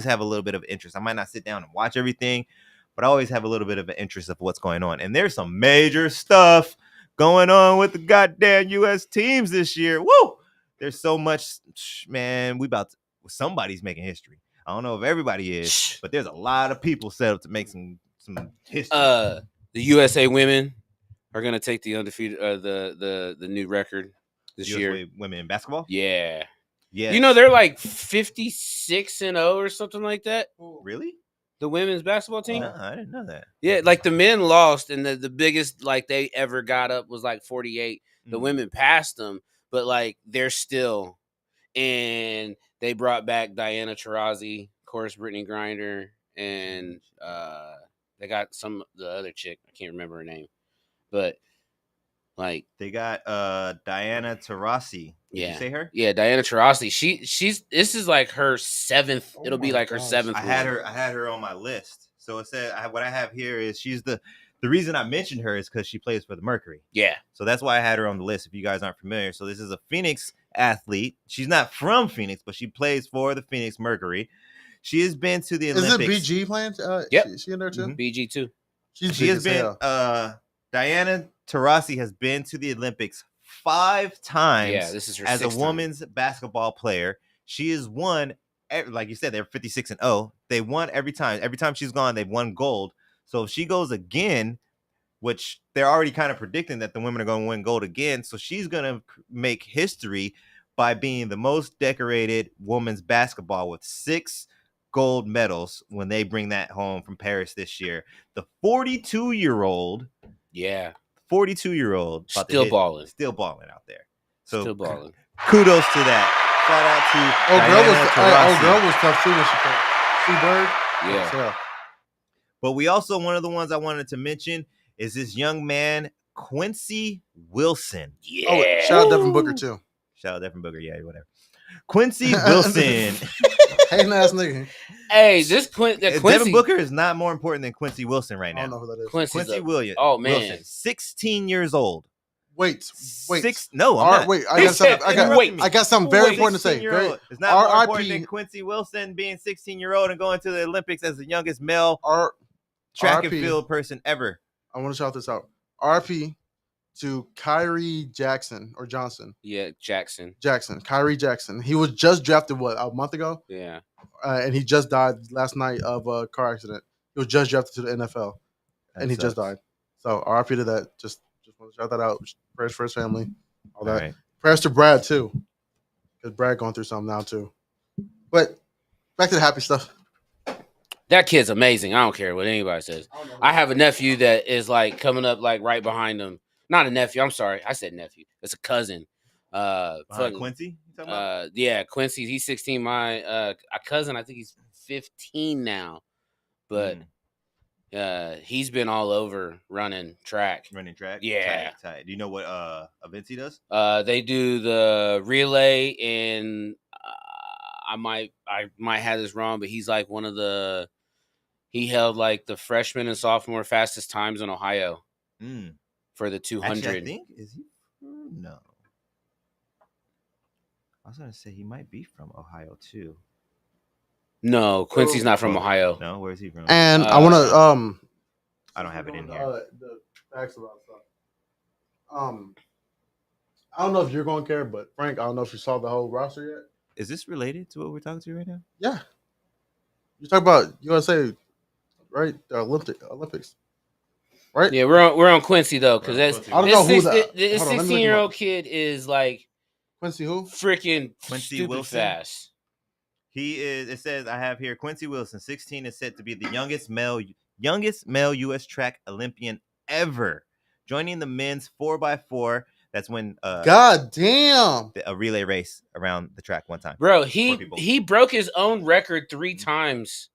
B: have a little bit of interest. I might not sit down and watch everything, but I always have a little bit of an interest of what's going on. And there's some major stuff going on with the goddamn U.S. teams this year. Woo! There's so much, man. Somebody's making history. I don't know if everybody is, but there's a lot of people set up to make some history.
C: The USA women are gonna take the undefeated, the new record this year.
B: Women in basketball.
C: Yeah.
B: Yeah.
C: You know they're like 56-0 or something like that.
B: Really?
C: The women's basketball team?
B: No, I didn't know that.
C: Yeah, like the men lost, and the biggest like they ever got up was like 48. The women passed them, but like they're still. And they brought back Diana Taurasi, of course, Brittany Griner, and they got the other chick. I can't remember her name, but like
B: they got Diana Taurasi. Did you say her?
C: Yeah, Diana Taurasi. She's this is like her seventh. It'll be like her seventh.
B: I had her on my list. So it said what I have here is she's the reason I mentioned her is because she plays for the Mercury.
C: Yeah.
B: So that's why I had her on the list. If you guys aren't familiar, so this is a Phoenix athlete. She's not from Phoenix, but she plays for the Phoenix Mercury. She has been to the Olympics.
A: Is it BG playing?
C: Yep.
A: She in there too?
C: BG too.
B: She has been. Diana Taurasi has been to the Olympics 5 times.
C: Yeah, this is her
B: as a
C: 6th
B: women's basketball player. She has won, like you said, they're 56-0. They won every time. Every time she's gone, they've won gold. So if she goes again, which they're already kind of predicting that the women are going to win gold again, so she's going to make history by being the most decorated women's basketball with 6 gold medals when they bring that home from Paris this year. The 42-year-old,
C: Yeah,
B: 42-year-old,
C: still balling
B: out there. So
C: still balling.
B: kudos to that. Shout out to
A: girl was tough too when she played. Bird.
C: Yeah.
B: But we also, one of the ones I wanted to mention is this young man, Quincy Wilson.
C: Yeah.
A: Oh, shout out Devin Booker too.
B: Shout out Devin Booker, yeah, whatever. Quincy Wilson.
A: Hating ass nigga.
C: Hey, this Quincy.
B: Devin Booker is not more important than Quincy Wilson right now.
A: I don't know who that is.
B: Quincy Williams.
C: Oh man,
B: Wilson, 16 years old.
A: Wait.
B: No, I'm not.
A: Wait, I got something very important to say.
B: It's not more important than Quincy Wilson being 16-year-old and going to the Olympics as the youngest male track and field person ever.
A: I want to shout this out. RP to Kyrie Jackson or Johnson.
C: Yeah, Jackson.
A: Kyrie Jackson. He was just drafted a month ago?
C: Yeah.
A: And he just died last night of a car accident. He was just drafted to the NFL, and he just died. So RP to that. Just want to shout that out. Prayers for his family. All that. Right. Prayers to Brad too, because Brad going through something now too. But back to the happy stuff.
C: That kid's amazing. I don't care what anybody says. I have a nephew that is like coming up like right behind him. Not a nephew. I'm sorry. I said nephew. It's a cousin.
B: Quincy?
C: Yeah, Quincy. He's 16. My a cousin, I think he's 15 now. But he's been all over running track. Yeah.
B: Tight. Do you know what events he does?
C: They do the relay, and I might have this wrong, but he's like one of the. He held like the freshman and sophomore fastest times in Ohio for the 200.
B: Actually, I think is he? No. I was gonna say he might be from Ohio too.
C: No, Quincy's not from Ohio.
B: No, where is he from?
A: And I want to
B: I don't have it in here.
A: The facts about stuff. I don't know if you're going to care, but Frank, I don't know if you saw the whole roster yet.
B: Is this related to what we're talking to right now?
A: Yeah. You talk about USA, right? The Olympics. Right?
C: Yeah, we're on Quincy though, because
A: I don't know who that.
C: This 16-year-old kid is like
A: Quincy who?
C: Freaking
B: Quincy
C: stupid
B: Wilson.
C: Fast.
B: He is. It says I have here Quincy Wilson, 16, is said to be the youngest male U.S. track Olympian ever, joining the men's 4x4. That's when
A: God damn
B: a relay race around the track one time.
C: Bro, he broke his own record 3 times.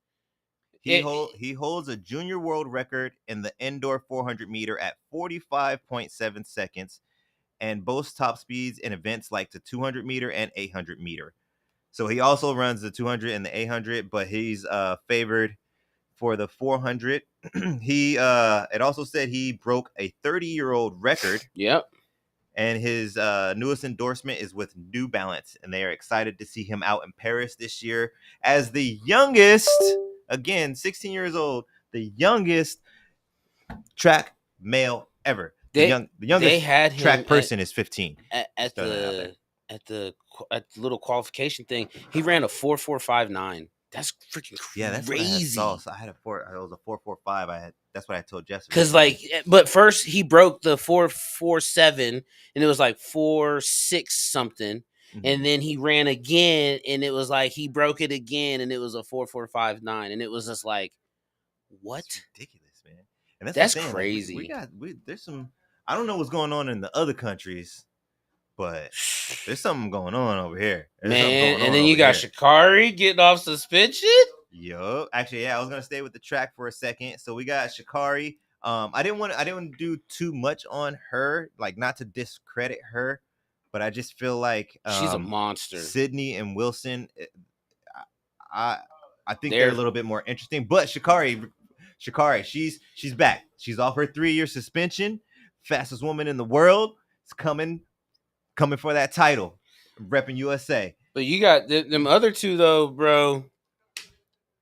B: He holds a junior world record in the indoor 400 meter at 45.7 seconds, and boasts top speeds in events like the 200 meter and 800 meter. So he also runs the 200 and the 800, but he's favored for the 400. It also said he broke a 30-year-old record.
C: Yep.
B: And his newest endorsement is with New Balance, and they are excited to see him out in Paris this year as the youngest, again, 16 years old, the youngest track male ever. The youngest track person is 15.
C: At the little qualification thing, he ran a 4.459. That's freaking crazy.
B: Yeah, that's crazy. I had it was a 4.45. That's what I told Jessica.
C: Because but first he broke the 4.47, and it was like 4.6 something, and then he ran again, and it was like he broke it again, and it was a 4.459, and it was just like, what?
B: That's ridiculous, man. And
C: that's crazy.
B: Like, there's some. I don't know what's going on in the other countries, but there's something going on over here.
C: Man, and then you got Sha'Carri getting off suspension.
B: Yup. Actually, yeah, I was gonna stay with the track for a second. So we got Sha'Carri. I didn't do too much on her, like not to discredit her, but I just feel like
C: she's a monster.
B: Sydney and Wilson, I think they're a little bit more interesting. But Sha'Carri, she's back. She's off her 3-year suspension. Fastest woman in the world. Is coming for that title, repping USA.
C: But you got them other two though, bro.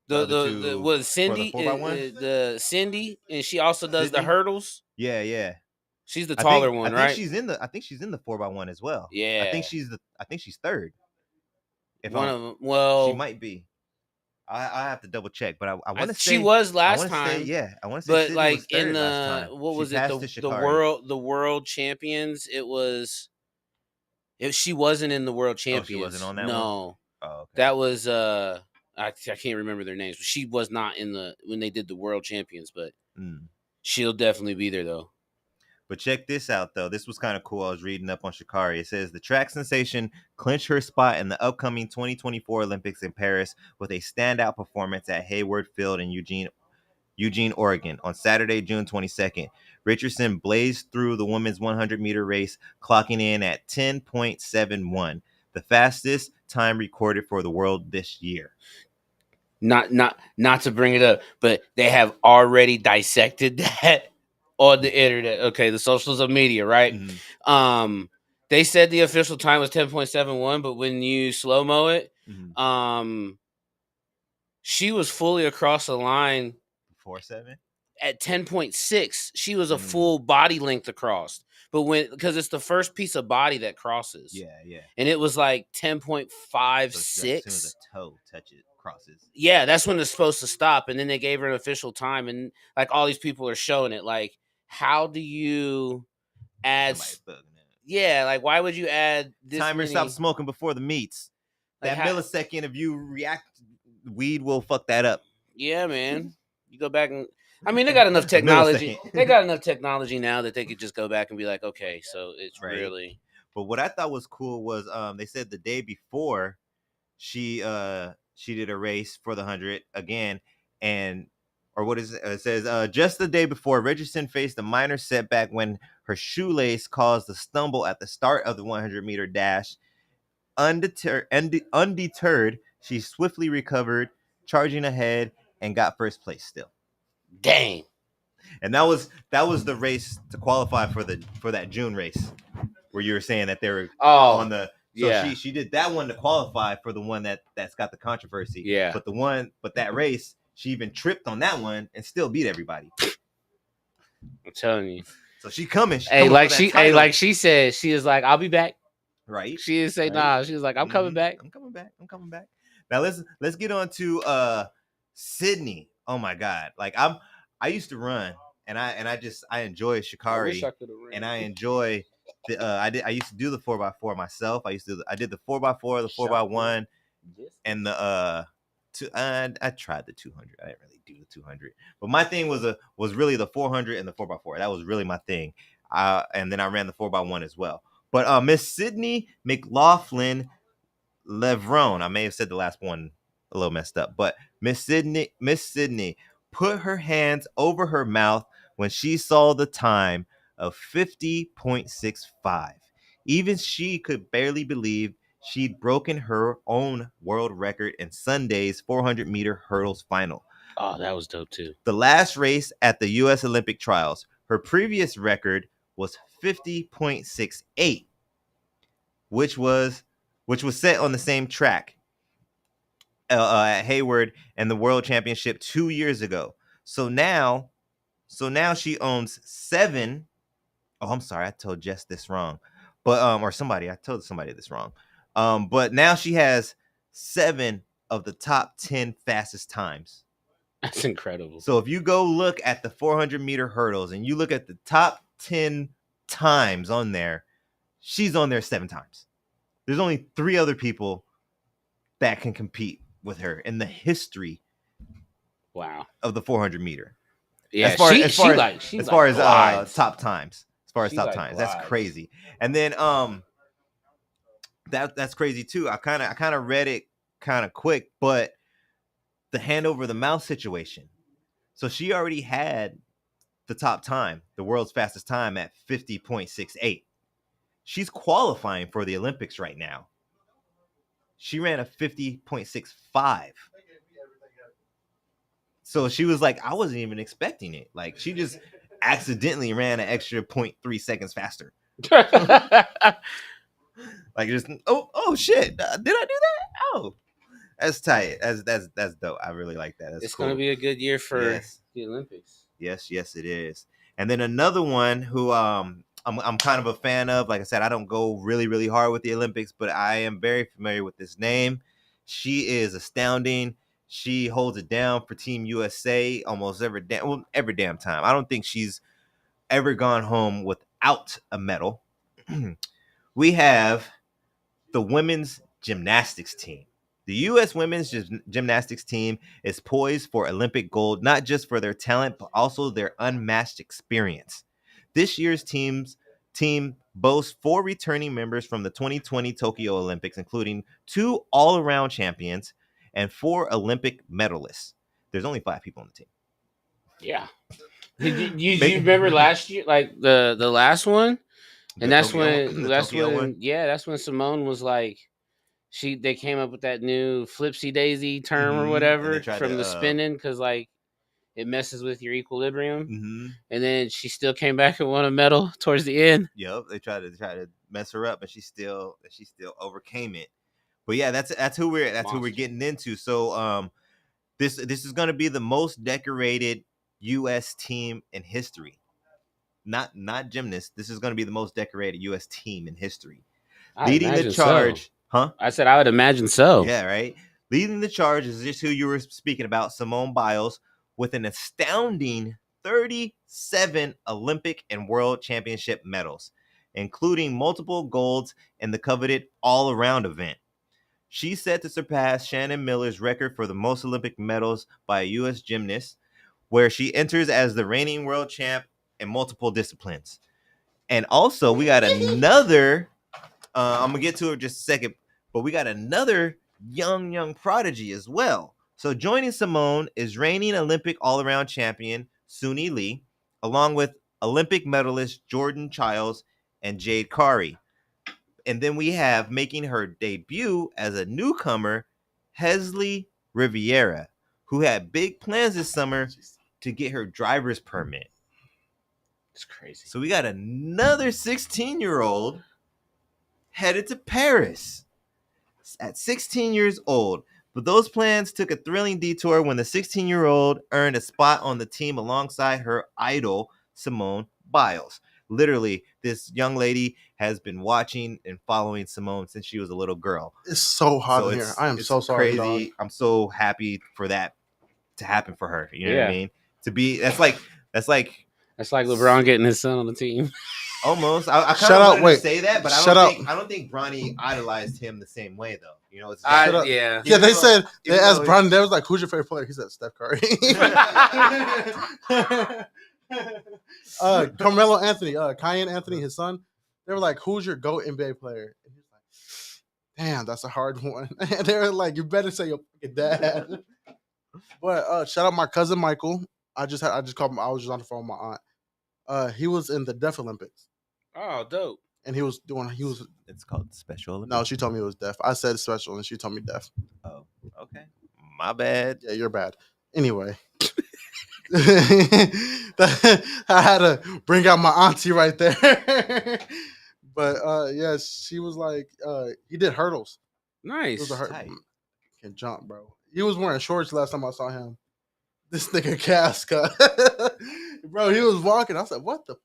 C: The Cindy, the Cindy, and she also does the hurdles.
B: Yeah.
C: She's the taller one, right?
B: I think she's in the 4x1 as well.
C: Yeah.
B: I think she's third.
C: One of them. Well,
B: she might be. I have to double check, but I want to say
C: she was
B: I
C: last
B: want to say
C: time.
B: yeah. I want to say
C: But
B: Sydney was
C: like in
B: third last
C: the
B: time.
C: what
B: She
C: was it,
B: passed to
C: the
B: Shikari.
C: world champions, she wasn't in the world
B: Oh,
C: champions.
B: she wasn't on that one.
C: No.
B: Oh, okay.
C: That was I can't remember their names, but she was not in the when they did the world champions, but she'll definitely be there though.
B: But check this out, though. This was kind of cool. I was reading up on Shikari. It says the track sensation clinched her spot in the upcoming 2024 Olympics in Paris with a standout performance at Hayward Field in Eugene, Oregon on Saturday, June 22nd. Richardson blazed through the women's 100-meter race, clocking in at 10.71, the fastest time recorded for the world this year.
C: Not to bring it up, but they have already dissected that on the internet. Okay, the socials of media, right?
B: Mm-hmm.
C: They said the official time was 10.71, but when you slow-mo it, she was fully across the line
B: 4.7
C: at 10.6. She was a full body length across. But because it's the first piece of body that crosses.
B: Yeah.
C: And it was like 10.56.
B: So as soon as a toe crosses.
C: Yeah, that's when it's supposed to stop. And then they gave her an official time. And like all these people are showing it. Like, how do you add? Yeah, like why would you add this?
B: Timer stop smoking before the meets. Like that millisecond if you react, weed will fuck that up.
C: Yeah, man. You go back and I mean, they got enough technology. They got enough technology now that they could just go back and be like, okay, so it's really.
B: But what I thought was cool was they said the day before she did a race for the 100 again, or what is it? It says just the day before, Richardson faced a minor setback when her shoelace caused a stumble at the start of the 100-meter dash. Undeterred, she swiftly recovered, charging ahead, and got first place still.
C: Dang.
B: And that was the race to qualify for that June race where you were saying that they were on the she did that one to qualify for the one that's got the controversy.
C: Yeah.
B: But that race, she even tripped on that one and still beat everybody.
C: I'm telling you.
B: So she coming.
C: Like she said, she was like, I'll be back.
B: Right.
C: She didn't say nah. She was like, I'm coming back.
B: I'm coming back. Now let's get on to Sydney. Oh my God. Like I used to run and I enjoy Shikari and I enjoy I used to do the 4x4 myself. I did the 4x4, the 4x1 and the I tried the 200. I didn't really do the 200. But my thing was really the 400 and the 4x4. That was really my thing. And then I ran the 4x1 as well. But Miss Sydney McLaughlin Levrone, I may have said the last one a little messed up, but Miss Sydney put her hands over her mouth when she saw the time of 50.65. Even she could barely believe she'd broken her own world record in Sunday's 400-meter hurdles final.
C: Oh, that was dope too.
B: The last race at the U.S. Olympic trials. Her previous record was 50.68, which was set on the same track at Hayward and the World Championship 2 years ago. So now she owns 7. Oh, I'm sorry, I told Jess this wrong, but I told somebody this wrong. But now she has 7 of the top 10 fastest times.
C: That's incredible.
B: So if you go look at the 400-meter hurdles and you look at the top 10 times on there, she's on there 7 times. There's only 3 other people that can compete with her in the history of the 400-meter.
C: Yeah,
B: as far as top times. As far as top times. That's crazy. And then that's crazy too. I kind of read it kind of quick, but the hand over the mouth situation. So she already had the top time, the world's fastest time at 50.68. She's qualifying for the Olympics right now. She ran a 50.65. So she was like, I wasn't even expecting it. Like she just accidentally ran an extra 0.3 seconds faster. Like just oh shit. Did I do that? Oh. That's tight. That's dope. I really like that. That's cool.
C: Gonna be a good year for the Olympics.
B: Yes, it is. And then another one who I'm kind of a fan of. Like I said, I don't go really, really hard with the Olympics, but I am very familiar with this name. She is astounding. She holds it down for Team USA almost every damn time. I don't think she's ever gone home without a medal. We have the women's gymnastics team. The U.S. women's gymnastics team is poised for Olympic gold, not just for their talent, but also their unmatched experience. This year's team boasts 4 returning members from the 2020 Tokyo Olympics, including 2 all-around champions and 4 Olympic medalists. There's only 5 people on the team.
C: Yeah. You remember last year, like the last one? And that's when Simone was like, they came up with that new flipsy daisy term or whatever from the spinning, because like it messes with your equilibrium. And then she still came back and won a medal towards the end.
B: Yep, they tried to mess her up, but she still overcame it. But yeah, that's who we're getting into. So this is going to be the most decorated U.S. team in history. Not gymnasts. This is going to be the most decorated U.S. team in history. Leading the charge,
C: huh? I said I would imagine so.
B: Yeah, right. Leading the charge is just who you were speaking about, Simone Biles, with an astounding 37 Olympic and World Championship medals, including multiple golds in the coveted all-around event. She's set to surpass Shannon Miller's record for the most Olympic medals by a U.S. gymnast, where she enters as the reigning world champ in multiple disciplines. And also, we got another, I'm going to get to it in just a second, but we got another young prodigy as well. So joining Simone is reigning Olympic all-around champion Suni Lee, along with Olympic medalist Jordan Childs and Jade Kari. And then we have, making her debut as a newcomer, Hesley Riviera, who had big plans this summer to get her driver's permit.
C: It's crazy.
B: So we got another 16-year-old headed to Paris at 16 years old. But those plans took a thrilling detour when the 16-year-old earned a spot on the team alongside her idol, Simone Biles. Literally, this young lady has been watching and following Simone since she was a little girl.
A: It's so hot in here. I am so sorry.
B: Crazy. I'm so happy for that to happen for her. You know what I mean? That's like
C: LeBron getting his son on the team.
B: Almost. I kind of wanted to say that, but I don't think Bronny idolized him the same way though. You know, it's
C: yeah.
A: Yeah, they asked Bronny, they was like, "Who's your favorite player?" He said Steph Curry. Carmelo Anthony, Kyan Anthony, his son. They were like, "Who's your GOAT NBA player?" And he's like, "Damn, that's a hard one." And they were like, "You better say your fucking dad." But shout out my cousin Michael. I just called him. I was just on the phone with my aunt. He was in the Deaf Olympics.
C: Oh, dope.
A: And
B: it's called Special Olympics.
A: No, she told me it was deaf. I said special and she told me deaf.
B: Oh, okay. My bad.
A: Yeah, you're bad. Anyway. I had to bring out my auntie right there. But yeah, she was like, he did hurdles.
C: Nice.
A: Can jump, bro. He was wearing shorts last time I saw him. This nigga Casca. Bro, he was walking. I said, what the?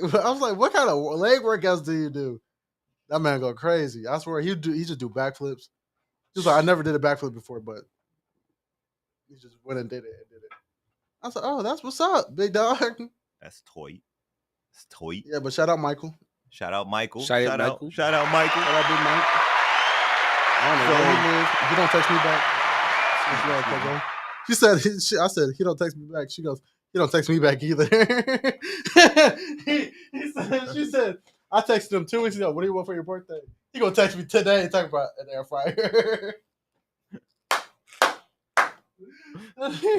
A: I was like, what kind of leg workouts do you do? That man go crazy. I swear he just do backflips. He was like, I never did a backflip before, but he just went and did it. I said, oh, that's what's up, big dog.
B: That's toy. It's toy.
A: Yeah, but shout out Michael.
B: Shout out Michael.
C: Shout out
B: Michael.
A: Shout out big Mike. I don't know where he lives. He don't text me back. She said, I said, he don't text me back. She goes, he don't text me back either. She said, I texted him 2 weeks ago. What do you want for your birthday? He gonna text me today and talk about an air fryer.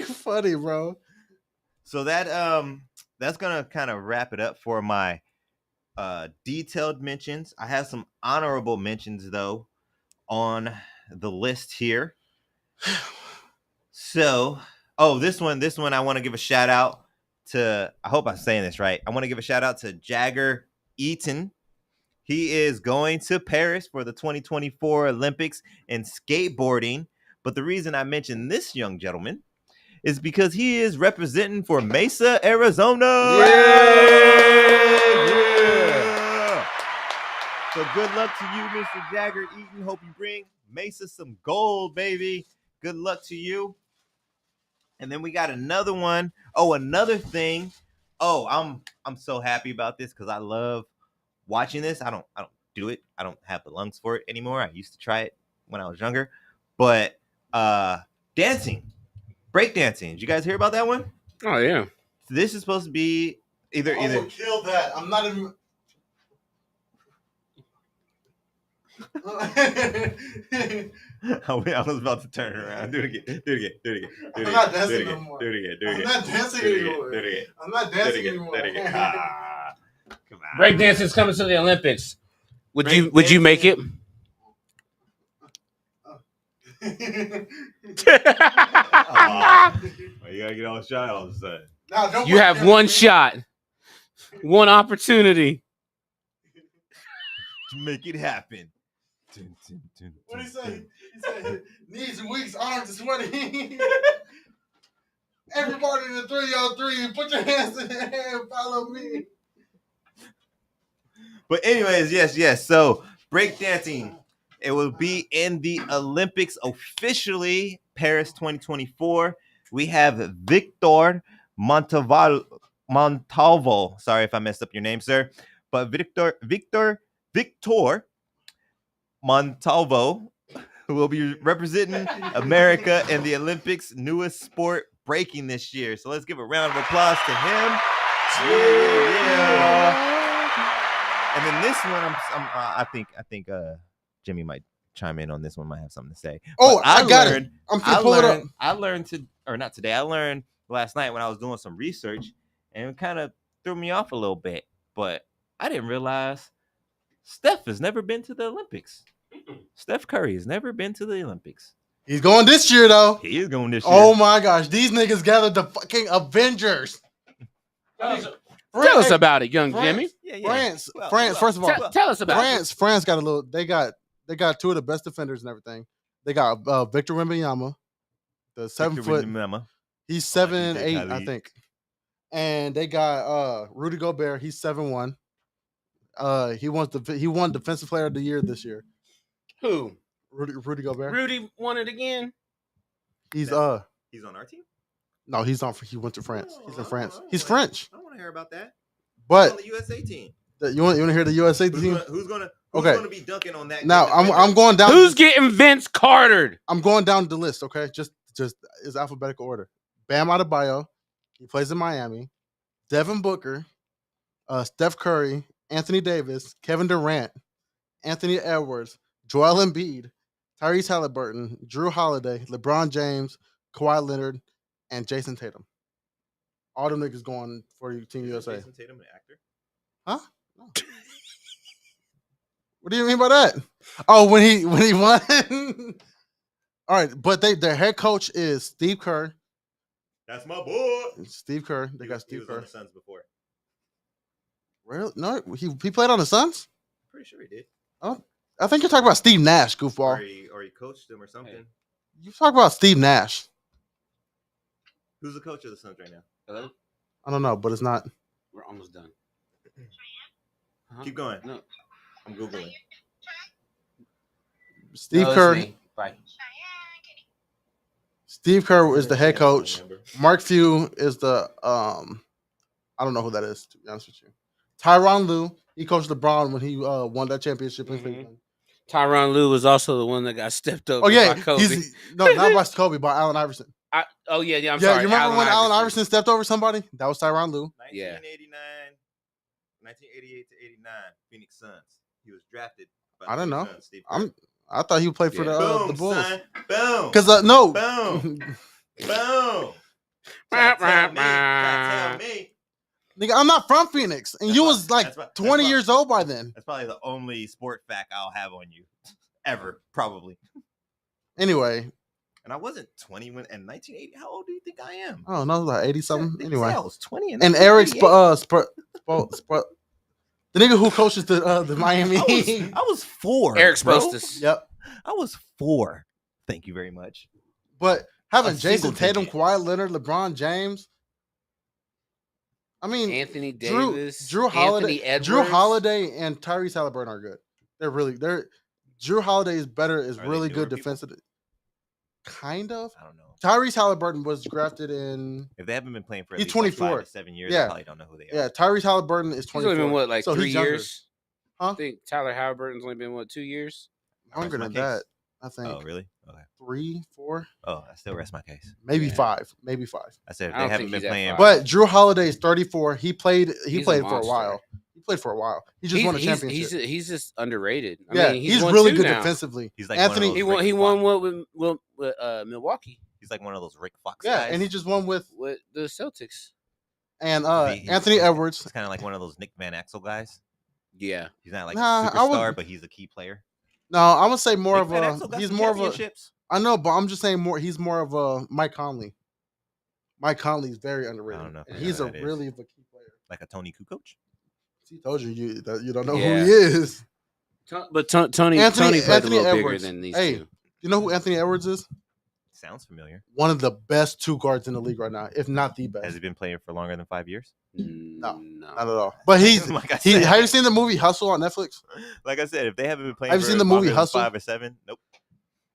A: Funny, bro.
B: So that's gonna kind of wrap it up for my detailed mentions. I have some honorable mentions though on the list here. So, this one I want to give a shout out to. I hope I'm saying this right. I want to give a shout out to Jagger Eaton. He is going to Paris for the 2024 Olympics in skateboarding. But the reason I mentioned this young gentleman is because he is representing for Mesa, Arizona. Yeah. So good luck to you, Mr. Jagger Eaton. Hope you bring Mesa some gold, baby. Good luck to you. And then we got another one. Oh, another thing. Oh, I'm so happy about this because I love watching this. I don't do it. I don't have the lungs for it anymore. I used to try it when I was younger. But dancing, break dancing. Did you guys hear about that one?
C: Oh yeah.
B: So this is supposed to be either
A: I will kill that. I'm not even.
B: I was about to turn around. Do it again. Do it again. Do it again. Do it
A: I'm not
B: again.
A: dancing
B: Do it
A: no
B: again.
A: more.
B: Do it again. Do it
A: I'm
B: again.
A: not dancing
B: Do it again.
A: anymore.
B: Do it again.
A: I'm not
B: Do it
A: dancing
B: again.
A: anymore.
B: Do it again. Ah, come on.
C: Breakdancing is coming to the Olympics. Would you
B: Breakdancing.
C: make it?
B: Aw. Well, you gotta get all shot all of a sudden.
A: Nah, don't
C: You
A: put
C: have
A: that
C: one
A: in.
C: shot, one opportunity.
B: To make it happen.
A: What did he say? He said, knees weak, arms sweaty. Everybody in the 3-on-3, put your hands in the air and follow me.
B: But anyways, yes. So breakdancing, it will be in the Olympics officially, Paris 2024. We have Victor Montalvo. Sorry if I messed up your name, sir. But Victor Montalvo will be representing America in the Olympics' newest sport, breaking, this year. So let's give a round of applause to him. Yeah. And then this one, I think Jimmy might chime in on this one. Might have something to say.
A: Oh,
B: But
A: I got it. I'm
B: I
A: gonna pull it up.
B: learned not today. I learned last night when I was doing some research, and it kind of threw me off a little bit. But I didn't realize Steph has never been to the Olympics. Steph Curry has never been to the Olympics.
A: He's going this year, though.
B: He is going this year.
A: Oh my gosh, these niggas gathered the fucking Avengers.
C: Tell us about it, young Jimmy.
B: Yeah.
A: France.
B: Well,
A: First of all,
C: Tell us about it.
A: France got a little. They got two of the best defenders and everything. They got Victor Wembanyama, the 7 foot. He's 7'8", I think. And they got Rudy Gobert. He's 7'1". He won Defensive Player of the Year this year.
C: Who?
A: Rudy Gobert.
C: Rudy won it again.
B: He's on our team.
A: No, he went to France. He's in France. He's French.
B: I want to hear about that.
A: But
B: on the USA team.
A: You want to hear the USA team?
B: Who's gonna be dunking on that?
A: Now I'm going down.
C: Who's getting Vince Cartered?
A: I'm going down the list. Okay, just is alphabetical order. Bam Adebayo, he plays in Miami. Devin Booker, Steph Curry, Anthony Davis, Kevin Durant, Anthony Edwards, Joel Embiid, Tyrese Halliburton, Drew Holiday, LeBron James, Kawhi Leonard, and Jason Tatum. All them niggas going for Team USA.
B: Jason Tatum, an actor?
A: Huh? No. What do you mean by that? Oh, when he won. All right, but their head coach is Steve Kerr.
B: That's my boy.
A: Steve Kerr. They got Steve
B: He was
A: Kerr.
B: on the Suns before.
A: Really? No, he played on the Suns.
B: Pretty sure he did.
A: Oh, I think you're talking about Steve Nash, goofball.
B: Or he coached them or something. Hey.
A: You talk about Steve Nash.
B: Who's the coach of the Suns right now?
C: Hello?
A: I don't know, but it's not.
C: We're almost done.
B: Keep going.
C: No.
B: I'm Googling.
A: Steve Kerr.
C: Bye.
A: Steve Kerr is the head coach. Mark Few is the I don't know who that is, to be honest with you. Tyronn Lue, he coached LeBron when he won that championship in Cleveland.
C: Tyronn Lue was also the one that got stepped over by Kobe.
A: Not by Kobe, by Allen Iverson.
C: I'm sorry.
A: You remember when Allen Iverson stepped over somebody? That was Tyronn Lue.
B: 1988 to 89, Phoenix Suns. He was drafted by
A: I don't know.
B: Suns,
A: I thought he played for the Bulls.
B: Son. Boom.
A: Because no.
B: Boom. Boom. Tell me.
A: Nigga, I'm not from Phoenix, and you was like 20 years old by then.
B: That's probably the only sport fact I'll have on you, ever, probably.
A: Anyway.
B: And I wasn't 20 in 1980. How old do you think I am?
A: Oh, no, like 80 something. Anyway,
B: I was 20.
A: And Eric the nigga who coaches the Miami.
B: I was 4.
C: Eric Spostus.
A: Yep.
B: I was 4. Thank you very much.
A: But having Jason Tatum, Kawhi Leonard, LeBron James. I mean,
C: Anthony Davis,
A: Drew Holiday,
C: Anthony Edwards.
A: Drew Holiday, and Tyrese Halliburton are good. Drew Holiday is better. Is really good defensively. Kind of.
B: I don't know.
A: Tyrese Halliburton was drafted in.
B: If they haven't been playing for at
A: He's
B: least like
A: 24.
B: 5 to 7 years,
A: Yeah.
B: I probably don't know who they are.
A: Yeah, Tyrese Halliburton is
C: He's
A: 24.
C: only been what, like
A: so
C: 3
A: he's younger.
C: years?
A: Huh?
C: I think Tyler Halliburton's only been what, 2 years?
A: Younger
B: my
A: than
B: case.
A: that, I think.
B: Oh, really? Okay.
A: 3, 4,
B: Oh, I still rest my case.
A: maybe
C: Yeah.
A: 5, maybe 5.
B: I said if
C: I
B: they
C: don't
B: haven't
C: think
B: been
C: he's at
B: playing,
C: 5.
A: But Drew Holiday is 34. He played
C: He's a
A: for a
C: monster.
A: while. He played for a while. He just won a championship.
C: He's just underrated. I
A: yeah,
C: mean,
A: he's
C: won
A: really
C: 2
A: good
C: now.
A: defensively.
B: he's like
A: Anthony.
B: one of
C: He
B: those
C: won.
B: Rick
C: He won
B: Fox-
C: what with Milwaukee
B: He's like one of those Rick Fox
A: Yeah,
B: guys.
A: and he just won with
C: with the Celtics.
A: and
B: He-
A: Anthony Edwards.
B: He's kind of like one of those Nick Van Exel guys.
C: Yeah,
B: He's not like
A: Nah,
B: a
A: I would-
B: superstar, but he's a key player.
A: No, I would say more
B: Nick
A: of
B: Van
A: a.
B: Exel got
A: He's
B: some
A: more of a.
B: championships.
A: I know, but I'm just saying more. He's more of a Mike Conley. Mike Conley is very underrated.
B: I don't know
A: And
B: who
A: he's a
B: that is.
A: really a key player.
B: Like a Tony Kukoc.
A: He told you that you don't know
C: Yeah.
A: who he is.
C: but Tony
A: Anthony
C: played a little bigger
A: Edwards.
C: than these
A: Hey.
C: two.
A: You know who Anthony Edwards is?
B: Sounds familiar.
A: One of the best 2 guards in the league right now, if not the best.
B: Has he been playing for longer than 5 years?
C: No,
A: Not at all. But he's
B: Like I
A: he.
B: said.
A: Have you seen the movie Hustle on Netflix?
B: Like I said, if they haven't been playing,
A: Have you
B: for
A: seen the
B: longer
A: movie
B: than
A: Hustle?
B: 5 or 7, nope.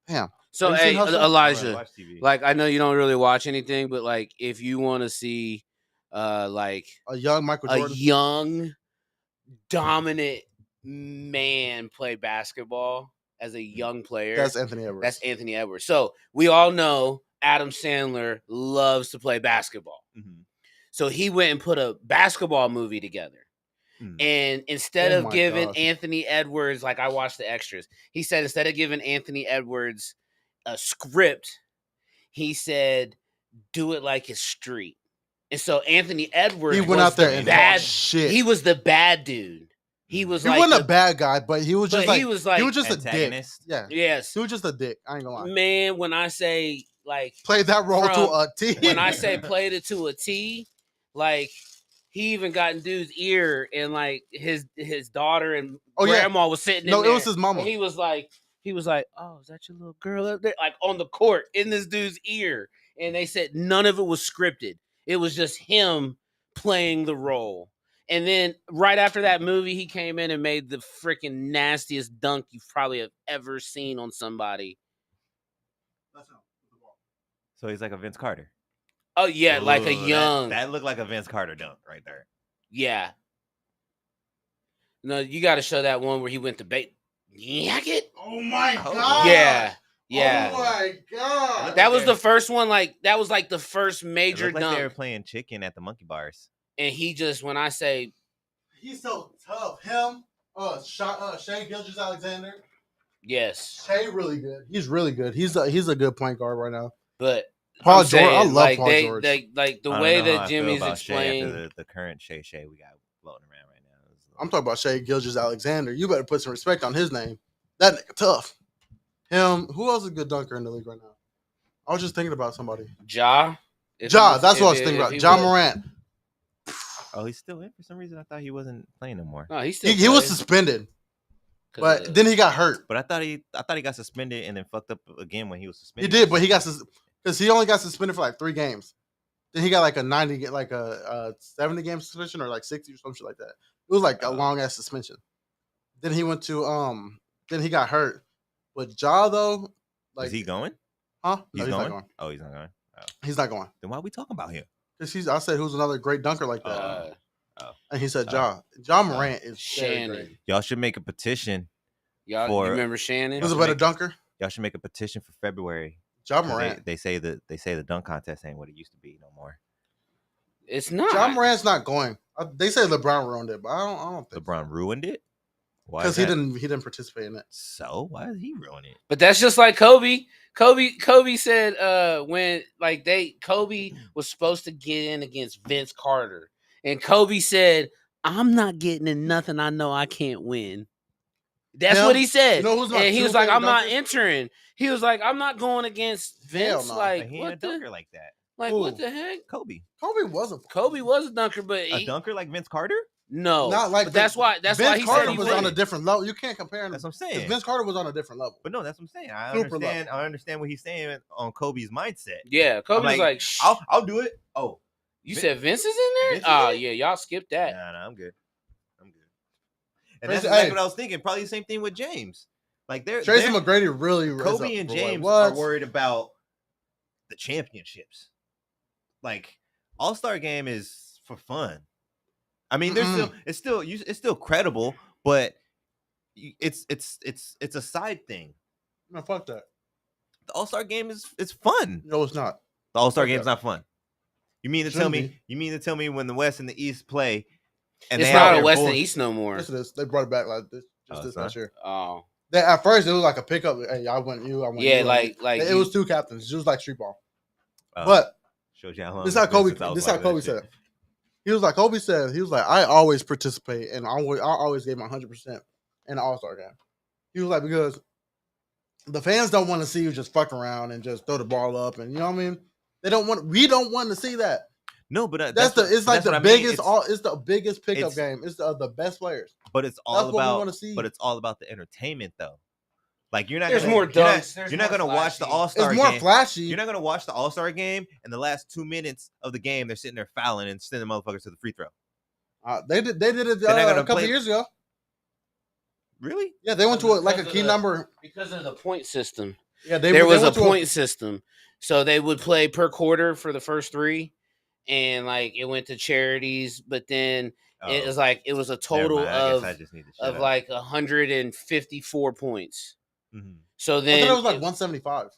A: Damn.
C: So
A: Have you seen
C: hey,
A: Hustle?
B: I
C: Elijah,
B: watch TV.
C: like I know you don't really watch anything, but like if you want to see, like
A: A young Michael
C: a
A: Jordan.
C: young, dominant man play basketball as a young player,
A: That's Anthony Edwards.
C: that's Anthony Edwards. So we all know Adam Sandler loves to play basketball.
B: Mhm.
C: So he went and put a basketball movie together.
B: Mm.
C: And instead
A: Oh
C: of
A: my
C: giving
A: gosh.
C: Anthony Edwards, like I watched the extras, he said instead of giving Anthony Edwards a script, he said, do it like his street. And so Anthony Edwards
A: He went
C: was
A: out there
C: the
A: and
C: bad.
A: shit.
C: He was the bad dude. He was
A: He
C: like
A: wasn't
C: the,
A: a bad guy, but he was
C: but
A: just like
C: he was like
A: he was just a dick.
B: Antagonist?
A: Yeah,
C: yes,
A: he was just a dick. I ain't gonna lie.
C: man. When I say like
A: Played that role to
C: From-
A: a T.
C: when I say played it to a T, like he even got in dude's ear and like his daughter and
A: Oh, yeah.
C: grandma was sitting
A: No,
C: in
A: it
C: there.
A: was his mama.
C: And he was like, oh, is that your little girl up there? Like on the court in this dude's ear. And they said none of it was scripted. It was just him playing the role. And then right after that movie, he came in and made the freaking nastiest dunk you've probably have ever seen on somebody.
B: So he's like a Vince Carter.
C: Oh yeah, like a
B: Ooh,
C: young.
B: That looked like a Vince Carter dunk right there.
C: Yeah. No, you got to show that one where he went to bait. Yak it.
A: Oh my
B: Oh,
A: god.
C: Yeah. Yeah.
A: Oh my god.
C: That was the first one. Like that was like the first major
B: It looked like
C: dunk.
B: they were playing chicken at the monkey bars.
C: And he just, when I say,
A: He's so tough. Him, Shea Gilgeous-Alexander.
C: yes,
A: Shea really good. He's really good. He's a good point guard right now.
C: but
A: Paul
C: I'm
A: George. I
C: saying,
A: love
C: like
A: Paul
C: they,
A: George.
C: like the
B: I don't
C: way
B: know how I
C: that
B: feel
C: Jimmy's
B: about Shea after
C: explained.
B: the current Shea we got floating around right now.
A: I'm talking about Shea Gilgeous-Alexander. You better put some respect on his name. That nigga tough. Him. Who else is a good dunker in the league right now? I was just thinking about somebody.
C: Ja. If
A: Ja.
C: he was-
A: That's what I was
C: if-
A: thinking
C: if
A: about.
C: he
A: Ja
C: was-
A: Morant.
B: Oh, he's still in for some reason. I thought he wasn't playing no more.
C: No, he still
A: He was
C: plays
A: suspended,
C: 'cause
A: but
C: of-
A: then he got hurt.
B: But I thought he got suspended and then fucked up again when he was
A: He
B: suspended.
A: did, but he got because he only got suspended for like 3 games. Then he got like a 90, like a 70 game suspension or like 60 or some shit like that. It was like a long ass suspension. Then he went to then he got hurt. But Ja though, like
B: is he going?
A: huh?
B: He's
A: No, he's
B: going.
A: not going.
B: Oh, he's not going. Oh.
A: He's not going.
B: Then why are we talking about him?
A: Because I said who's another great dunker like that. And he said
B: Oh.
A: Ja. Ja Morant is very
C: Shannon.
A: great.
B: Y'all should make a petition.
C: Y'all,
B: for-
C: you remember Shannon?
A: Who's a
B: should
A: better
B: make-
A: dunker?
B: Y'all should make a petition for February.
A: Ja
B: 'Cause
A: Morant.
B: They say the dunk contest ain't what it used to be no more.
C: It's not.
A: Ja Morant's not going. They say LeBron ruined it, but I don't think
B: LeBron ruined it. Why?
A: because
B: is
A: he
B: that?
A: didn't participate in it.
B: So why did he ruin it?
C: But that's just like Kobe. Kobe said when like Kobe was supposed to get in against Vince Carter. And Kobe said, I'm not getting in nothing I know I can't win. That's
A: Him?
C: what he said.
A: You know who's my
C: and he
A: two
C: was like, I'm
A: favorite
C: not
A: dunkers?
C: entering. He was like, I'm not going against
A: Hell
C: Vince.
A: no.
C: Like,
B: But he ain't a
C: what the,
B: dunker like that.
C: like
A: Who?
C: what the heck?
B: Kobe,
A: Kobe wasn't.
C: Kobe was a dunker, but
B: a dunker like Vince Carter.
C: no.
A: Not like
C: but that's why
A: Vince
C: he
A: Carter
C: said he
A: was
C: wouldn't.
A: on a different level. You can't compare him.
B: That's what I'm
A: 'cause
B: saying.
A: Vince Carter was on a different level.
B: But no, that's what I'm saying. I
A: Super
B: understand. I understand what he's saying on Kobe's mindset.
C: Yeah, Kobe was
B: like,
C: like, Shh.
B: I'll do it. Oh,
C: You
B: Vin-
C: said Vince is in there?
B: Vince is
C: Oh,
B: in it?
C: yeah, y'all skipped that.
B: nah, I'm good. I'm good. And
A: Tracy-
B: that's exactly
A: hey.
B: what I was thinking. Probably the same thing with James. Like
A: Tracy McGrady really
B: Kobe and
A: boy,
B: James
A: what?
B: are worried about the championships. Like All-Star Game is for fun. I mean, it's still credible, but it's a side thing.
A: No, fuck that.
B: The All-Star Game it's fun.
A: No, it's not.
B: The All-Star
A: Fuck
B: Game's
A: that.
B: not fun. You mean to
A: Shouldn't
B: tell me?
A: be.
B: You mean to tell me when the West and the East play, and
C: It's
B: they out
C: not a
B: there
C: West and
B: bullshit-
C: East no more.
A: Yes, it is. They brought it back like this,
B: Oh,
A: this
B: it's not?
A: last year.
C: Oh,
A: At first, it was like a pickup. Hey, I want you. I want you.
C: yeah,
A: I want
C: like
A: you. It was two captains. It was like street ball.
B: Oh,
A: But
B: shows you how long.
A: this is how Kobe.
B: since I was
A: This is how
B: watching that
A: Kobe
B: shit.
A: said it. He was like Kobe said. He was like, I always participate, and I always gave my 100% in the All-Star game. He was like, because the fans don't want to see you just fuck around and just throw the ball up, and you know what I mean. They don't want. We don't want to see that.
B: No, but
A: It's like the biggest. It's the biggest pickup
B: it's-
A: game. It's the best players.
B: But it's all
A: That's what we
B: about.
A: wanna see.
B: But it's all about the entertainment, though. Like you're not.
C: There's
B: gonna,
C: more
B: you're not-
C: dunks. There's
B: You're not
C: more
B: gonna watch the
C: flashy.
B: All-Star
A: It's more
B: game.
A: flashy.
B: You're not gonna watch the All-Star game, and the last 2 minutes of the game, they're sitting there fouling and sending motherfuckers to the free throw.
A: They did it
B: They're not gonna
A: a couple
B: play-
A: years ago.
B: Really?
A: Yeah, they went to a
C: Because of
A: key
C: the-
A: number.
C: because of the point system.
A: Yeah,
C: There was a
A: went to
C: point system, so they would play per quarter for the first three, and like it went to charities, but then it
B: Oh,
C: was like it was a
B: never
C: total
B: mind. I guess
C: of
B: I just need to shut up.
C: like 154 points.
B: Mhm.
C: So
A: I
C: then
A: thought it was like 175.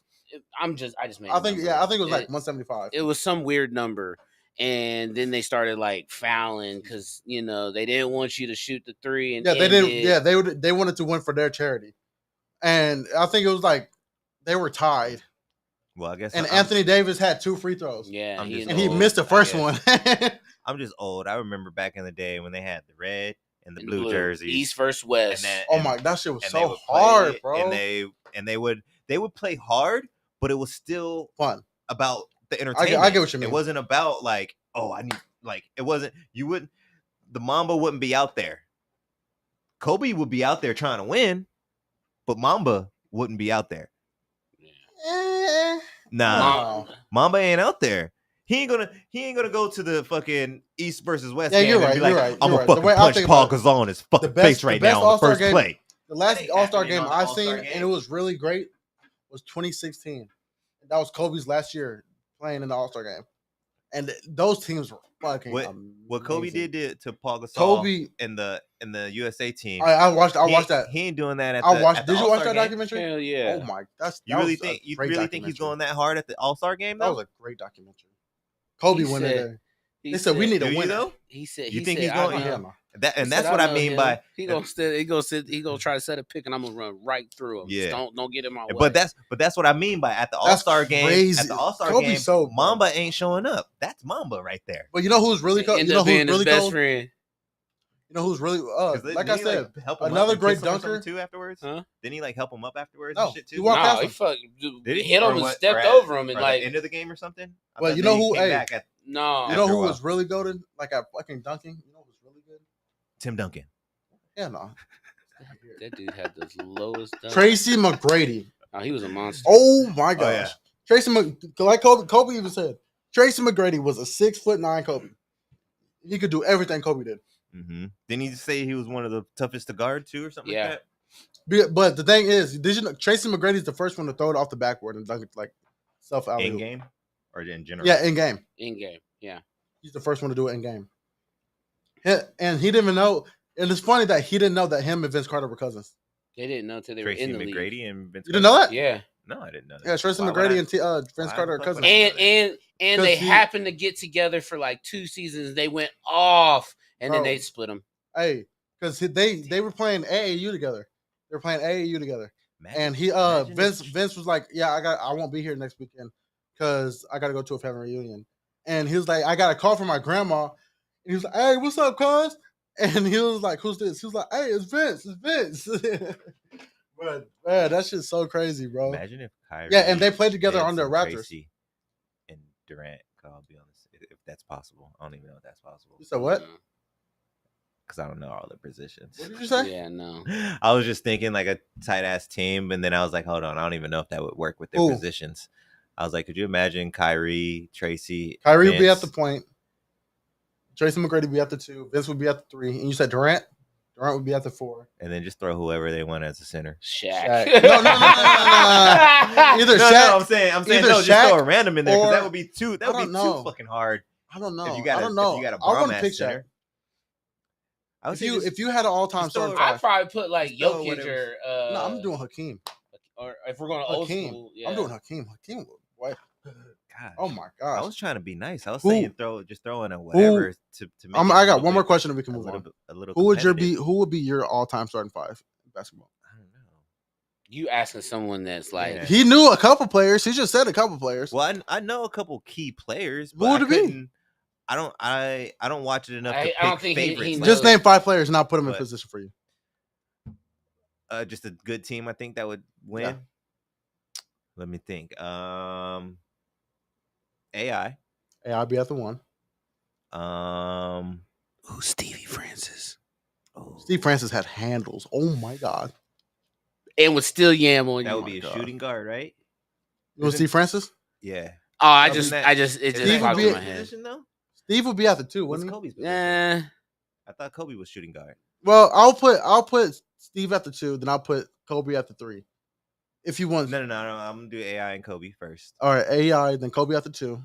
C: I just made.
A: I
C: a
A: think
C: number.
A: I think it was like
C: It-
A: 175.
C: It was some weird number, and then they started like fouling because they didn't want you to shoot the three. And
A: Yeah, they
C: end
A: didn't.
C: it.
A: Yeah, they wanted to win for their charity, and I think it was like they were tied.
B: Well, I guess.
A: And
B: I'm-
A: Anthony Davis had 2 free throws.
C: Yeah,
B: I'm just
A: and he
B: old,
A: missed the
B: I
A: first
B: guess.
A: one.
B: I'm just old. I remember back in the day when they had the red and the
C: And
B: blue jerseys.
C: East versus West.
A: Oh my, that shit was
B: and they
A: so
B: would play
A: hard,
B: it,
A: bro.
B: And they would play hard, but it was still
A: Fun.
B: about the entertainment.
A: I get what you mean.
B: It wasn't about like, oh, I need it wasn't. You wouldn't. The Mamba wouldn't be out there. Kobe would be out there trying to win, but Mamba wouldn't be out there.
A: Eh,
B: Nah,
A: no.
B: Mamba ain't out there. He ain't gonna go to the fucking East versus West
A: Yeah,
B: game
A: you're
B: and
A: right,
B: be like,
A: you're right,
B: I'm
A: you're
B: gonna
A: right. The
B: fucking
A: way I
B: punch
A: think
B: Paul
A: about it,
B: Gasol in his fucking
A: best-
B: face
A: the
B: right
A: best
B: now on the
A: All-Star
B: first
A: game-
B: play.
A: The last
B: ain't
A: All-Star
B: happening
A: game
B: on the
A: I
B: All-Star
A: seen,
B: game.
A: and it was really great, was 2016. That was Kobe's last year playing in the All-Star game, and those teams were fucking.
B: What Kobe
A: amazing.
B: did to Paul Gasol
A: Kobe.
B: in the USA team.
A: I watched
B: he-
A: that.
B: He ain't doing that at
A: I
B: the.
A: watched.
B: at the
A: Did you watch
B: All-Star
A: that
B: game.
A: documentary?
C: Hell yeah.
A: Oh my, that's
B: You
A: that
B: really
A: was a
B: think
A: great
B: he's
A: documentary.
B: going that hard at the All-Star game
A: That
B: though?
A: was a great documentary. Kobe
C: He
A: went in
C: said-
A: there. They said we need
B: Do
A: a
B: you
A: winner.
B: though?
C: He said.
B: You
C: he
B: think
C: said,
B: he's going-
C: I know.
A: Yeah, no.
B: That and
C: He
B: that's
C: said,
B: what I
C: know
B: mean
C: him.
B: by.
C: He gonna try to set a pick, and I'm gonna run right through him.
B: Yeah.
C: Just don't get in my way.
B: But that's what I mean by at the
A: That's
B: All-Star game.
A: crazy.
B: At the All-Star
A: Kobe's
B: game,
A: so-
B: Mamba ain't showing up. That's Mamba right there.
A: But you know who's really cold?
C: End
A: You know
C: up being
A: who's
C: his
A: really
C: best
A: cold?
C: friend.
A: You know who's really
B: 'Cause
A: like
B: didn't
A: I
B: he,
A: said,
B: help him up
A: another
B: and
A: great
B: kiss him or something
A: dunker.
B: too afterwards.
C: Huh?
B: Didn't he help him up afterwards
A: No,
B: and shit
A: he
B: too?
A: walked past
C: No, he
A: him.
C: fucking
B: Did he?
C: hit
B: Or
C: him and
B: what?
C: stepped
B: Or at-
C: over him, and
B: or at
C: like
B: the end of the game or something. I
A: Well,
B: thought
A: you know
B: that he
A: who-
B: came
A: hey,
B: back at
C: no.
A: You know
B: After a
A: who
B: while.
A: was really golden? Like at fucking dunking. You know who's really good?
B: Tim Duncan.
A: Yeah, no.
C: That dude had the lowest. Dunk.
A: Tracy McGrady.
C: Oh, he was a monster.
A: Oh my gosh.
B: yeah.
A: Tracy like Kobe even said, Tracy McGrady was a 6'9" Kobe. He could do everything Kobe did.
B: Mm-hmm. Didn't he say he was one of the toughest to guard too, or something
C: Yeah.
B: like that?
A: But the thing is, did you know Tracy McGrady's the first one to throw it off the backboard and dunk it like self out
B: In game or in general?
A: Yeah, in game.
C: In game. Yeah.
A: He's the first one to do it in game. And he didn't even know. And it's funny that he didn't know that him and Vince Carter were cousins.
C: They didn't know until they were
B: Tracy
C: in the league.
B: McGrady and Vince.
A: You didn't know that?
C: Yeah.
B: No, I didn't know that.
A: Yeah, Tracy
B: Why would
A: McGrady
B: I-
A: and Vince
B: why
A: Carter are
B: the fuck
A: cousins.
B: would I-
C: And they
A: Because he-
C: happened to get together for like 2 seasons. They went off, and then
A: Bro.
C: they split them.
A: Hey, because they were playing AAU together. They were playing AAU together.
B: Imagine-
A: And
B: imagine if-
A: Vince was like, yeah, I won't be here next weekend because I got to go to a family reunion. And he was like, I got a call from my grandma. And he was like, hey, what's up, cuz? And he was like, who's this? He was like, hey, it's Vince. But man, that shit's so crazy, bro.
B: Imagine if Kyrie.
A: Yeah, and they played together
B: Vince,
A: on the
B: and
A: Raptors.
B: Tracy and Durant. I'll be honest, if that's possible, I don't even know if that's possible
A: You said what?
B: because I don't know all the positions.
A: What did you say?
C: Yeah, no.
B: I was just thinking like a tight ass team, and then I was like, hold on, I don't even know if that would work with their
A: Who?
B: positions. I was like, could you imagine Kyrie, Tracy,
A: Kyrie would be at the
B: Vince?
A: point. Tracy McGrady would be at the 2. Vince would be at the 3. And you said Durant? Durant would be at the 4.
B: And then just throw whoever they want as a center.
C: Shaq.
A: No. Either
B: No,
A: Shaq.
B: I'm saying
A: either
B: no, just
A: Shaq
B: throw a random in there because
A: or-
B: that would be too
A: I don't
B: too
A: know.
B: fucking hard.
A: I don't know.
B: If you got
A: I don't know.
B: if you got a
A: I
B: bomb
A: wouldn't pick
B: ass
A: Shaq.
B: center. I would
A: If
B: say
A: you
B: just-
A: if you had an all-time
B: just throw
A: starting
B: it-
C: I'd
A: five,
C: probably put like
B: Just throw
C: Jokic
B: whatever.
C: or
A: no, I'm doing Hakeem.
C: or if we're going old
A: Hakeem.
C: school, yeah.
A: I'm doing Hakeem. Hakeem. What?
B: God,
A: Oh my
B: I
A: gosh.
B: was trying to be nice. I was
A: Who-
B: saying throw in a whatever to make.
A: I got one more question and we can
B: A
A: move
B: little,
A: on.
B: a little.
A: Who would
B: competitive.
A: be your all-time starting 5 in basketball?
B: I don't know.
C: You asking someone that's like
B: Yeah.
A: He knew a couple players. He just said a couple players.
B: Well, I know a couple key players,
A: Who
B: but
A: would
B: I
A: it be?
B: couldn't. I don't watch it enough to
C: I
B: pick
C: don't think he
B: favorites.
C: knows.
A: Just name 5 players and I'll put them in
B: But-
A: position for you.
B: Just a good team. I think that would win.
A: Yeah.
B: Let me think. AI.
A: Hey, I'll be at the 1.
C: Who's Stevie Francis?
B: Oh,
A: Steve Francis had handles. Oh my god.
C: And would still yam on
B: that
C: you.
B: would be a
A: God.
B: shooting guard, right?
A: You want Steve Francis?
B: Yeah.
C: Oh,
A: Other
C: it
A: than
C: just
B: Steve
C: popped
A: would be
C: in
A: a-
C: my head.
B: Position, though?
A: Steve would be at the 2,
B: What's
A: wouldn't he?
B: Kobe's position?
C: Nah.
B: I thought Kobe was shooting guard.
A: Well, I'll put Steve at the 2, then I'll put Kobe at the 3. If you want.
B: No. I'm gonna do AI and Kobe first.
A: All right, AI, then Kobe at the 2.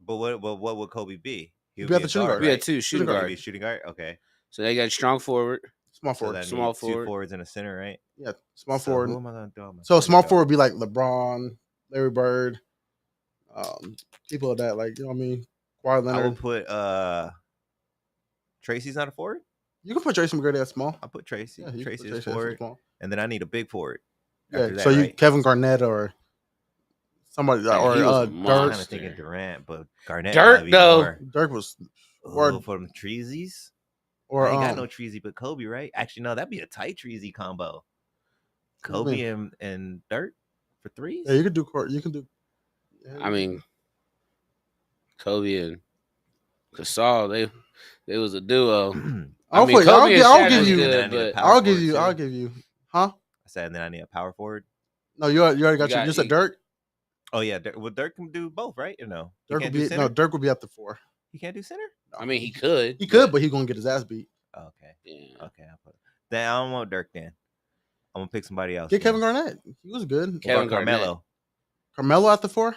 B: But what would Kobe be? He
A: He'd be at the shooting guard.
C: We
B: right?
C: had 2 shooting
A: guard.
B: He'd
C: guard.
B: be shooting guard. Okay.
C: So they got strong forward.
A: Small
B: So
A: forward.
B: that
C: Small
B: means two
C: forward.
B: forwards and a center, right?
A: Yeah, small
B: So
A: forward.
B: Who am I gonna do? on my
A: So
B: center,
A: small
B: though?
A: forward would be like LeBron, Larry Bird, people of that, like, you know what I mean? Kawhi
B: I
A: Leonard.
B: would put Tracy's not a forward.
A: You can put Tracy McGrady at small.
B: I'll put Tracy.
A: Yeah, you can
B: Tracy
A: put
B: is
A: Tracy at
B: forward,
A: small.
B: and then I need a big forward.
A: Yeah,
B: after that,
A: so you
B: right?
A: Kevin Garnett or somebody
C: Man,
A: or
C: he was a
B: I'm
C: monster.
B: kind of thinking Durant, but Garnett.
C: Dirk,
B: might be
C: though.
B: more.
A: Dirk was
B: Oh, for them treesies.
A: or
B: I ain't got no treesy but Kobe, right? Actually, no, that'd be a tight treesy combo.
A: What do you
B: Kobe and Dirk for threes.
A: yeah, you can do court. You can do. Yeah,
C: I mean, Kobe and Gasol, they was a duo.
A: I'll
C: I mean,
A: put-
C: Kobe and
A: I'll
C: Shaq
A: give
C: was
A: you-
C: good,
B: Then I need a
C: but
B: power
A: I'll give
B: forward,
A: you.
B: too.
A: I'll give you. Huh?
B: I said, and then I need a power forward.
A: No, you already got
C: You
A: you.
C: got-
A: You said
C: you-
A: Dirk.
B: Oh yeah, Dirk can do both, right? Or no? He
A: Dirk
B: can't
A: would
B: do
A: be
B: center?
A: no. Dirk would be at the 4.
B: He can't do center.
C: I mean, he could.
A: He could, but he's gonna get his ass beat.
B: Oh, okay,
C: Yeah.
B: okay. I'll put. Then I don't want Dirk. Then I'm gonna pick somebody else.
A: Get
B: then.
A: Kevin Garnett. He was good.
B: What
C: Kevin
B: about
C: Garnett.
B: Carmelo.
A: Carmelo at the 4.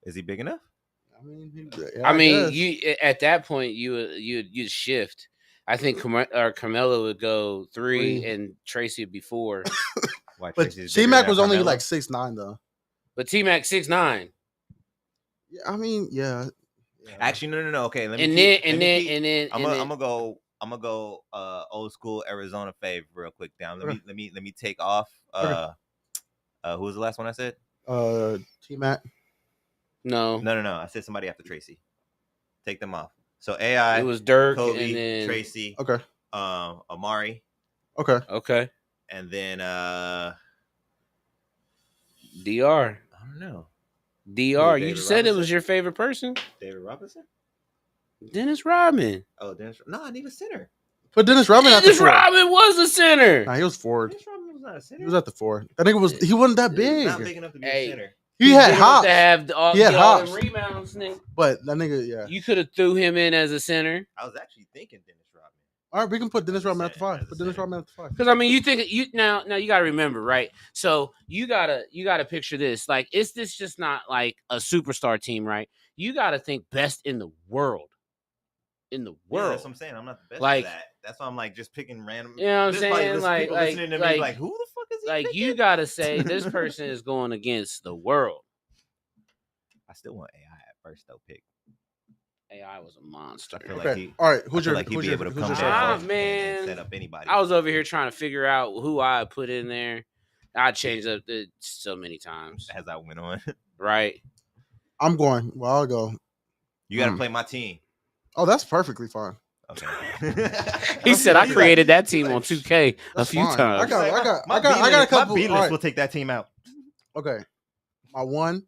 B: Is he big enough?
A: I mean,
C: I mean,
A: guess.
C: you at that point you'd shift. I think Carmelo would go 3
A: 3.
C: and Tracy would be 4.
B: Why
A: But
B: Tracy's bigger
A: T Mac
B: than
A: was only
B: Carmelo?
A: like 6'9" though.
C: But T Mac 6'9".
A: Yeah, I mean, yeah.
B: Actually, no. Okay, let me.
C: And
B: keep-
C: then
B: let me keep- I'm
C: then
B: gonna go old school Arizona fave real quick down.
A: Okay.
B: Let me take off
A: Okay.
B: who was the last one I said?
A: T Mac.
C: no,
B: No. I said somebody after Tracy. Take them off. So AI,
C: it was Dirk
B: Kobe,
C: and then
B: Tracy,
A: Okay.
B: Amari,
A: Okay.
C: okay,
B: and then
C: DR.
B: I don't know.
C: DR. You
B: David
C: said it
B: Robinson?
C: was your favorite person,
B: David Robinson?
C: Dennis Rodman.
B: Oh, Dennis. No, I need a center.
A: Put Dennis Rodman at the
C: Dennis
A: 4.
C: Rodman was a center.
A: Nah, he was forward.
B: Dennis Rodman was not a center.
A: He was at the 4. That nigga was. He wasn't that
B: He's
A: big.
B: not big enough to be
C: Hey.
B: a center.
A: He had
C: big enough
A: hops,
C: to have all,
A: He had
C: get all them
A: hops.
C: rebounds. Nigga.
A: but that nigga, yeah.
C: You could have threw him in as a center.
B: I was actually thinking Dennis Rodman.
A: All right, we can put Dennis Rodman at the 5.
B: As a
A: Put Dennis
B: center.
A: Rodman at the 5.
C: Because I mean, you think you now you got to remember, right? So you gotta picture this. Like, is this just not like a superstar team, right? You gotta think best in the world. In the
B: Yeah,
C: world,
B: that's what I'm saying. I'm not the best
C: Like-
B: at that. That's why I'm like just picking random.
C: You know what I'm
B: There's probably
C: saying?
B: listen-
C: Like-
B: people
C: like-
B: listening to me
C: like-
B: like, who the fuck is he?
C: like you
B: picking?
C: gotta say this person is going against the world.
B: I still want AI at first though. Pick.
C: AI was a monster.
B: I feel
A: Okay.
B: like he.
A: All right.
B: I
A: Who's
B: feel
A: your?
B: like he'd
A: Who's
B: be
A: your?
B: able to
A: Who's
B: come
A: your
B: down
C: Ah,
A: second?
B: and
C: man.
B: set up anybody.
C: I was over here trying to figure out who I put in there. I changed up it so many times,
B: as I went on.
C: right?
A: I'm going. Well, I'll go.
B: You got to
A: Hmm.
B: play my team.
A: Oh, that's perfectly fine.
B: Okay.
C: He said I
B: He's
C: created that team
B: like,
C: on 2K a
A: That's
C: few
A: fine.
C: times.
A: I got a
B: My
A: couple.
B: B list
A: all right.
B: will take that team out.
A: Okay. My 1.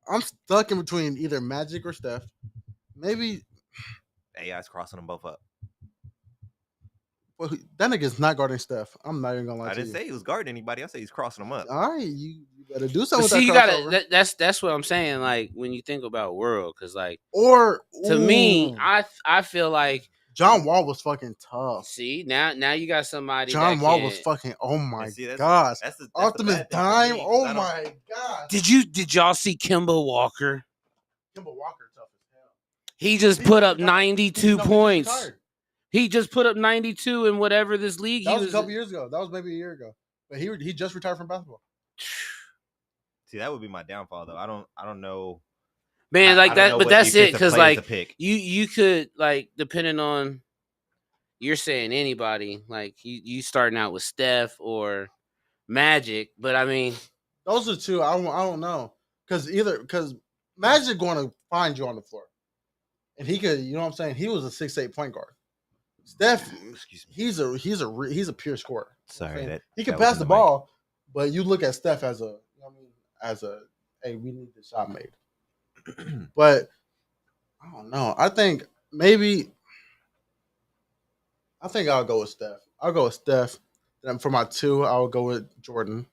A: I'm stuck in between either Magic or Steph. Maybe.
B: AI's crossing them both up.
A: Well, that nigga's not guarding Steph. I'm not even gonna lie
B: I
A: to
B: didn't
A: you.
B: say he was guarding anybody. I said he's crossing them up.
A: All right, you better do
C: But
A: something
C: see, you
A: with that
C: gotta.
A: crossover.
C: That's what I'm saying. Like when you think about world, because like
A: Or
C: to me,
A: ooh,
C: I feel like
A: John Wall was fucking tough.
C: See, now you got somebody.
A: John
C: that
A: Wall
C: can-
A: was fucking. Oh my
B: see, that's-
A: gosh.
B: That's the
A: Optimus
B: bad thing for
A: Dime.
B: me, 'cause
A: Oh
B: I don't-
A: my god.
C: Did y'all see Kimba Walker?
A: Kimba Walker tough as hell.
C: He just put up
A: retired.
C: 92
A: No, he
C: points.
A: just retired.
C: He just put up 92 in whatever this league
A: That
C: he
A: was
C: was
A: a couple years ago. That was maybe a year ago. But he just retired from basketball.
B: See, that would be my downfall though. I don't know.
C: Man, like
B: I don't
C: that,
B: know
C: but
B: what
C: that's it.
B: defensive
C: Because
B: players
C: like
B: to pick.
C: you could like depending on you're saying anybody like you starting out with Steph or Magic, but I mean
A: Those are two. I don't know because Magic going to find you on the floor, and he could. You know what I'm saying? He was a 6'8" point guard. Steph,
B: Excuse me.
A: he's a pure scorer.
B: Sorry, that
A: He can
B: that was
A: pass
B: in
A: the
B: mic.
A: ball, but you look at Steph as a, you know what I mean, as a, hey, we need the shot made. But I don't know. I think I'll go with Steph. I'll go with Steph. Then for my 2, I'll go with Jordan.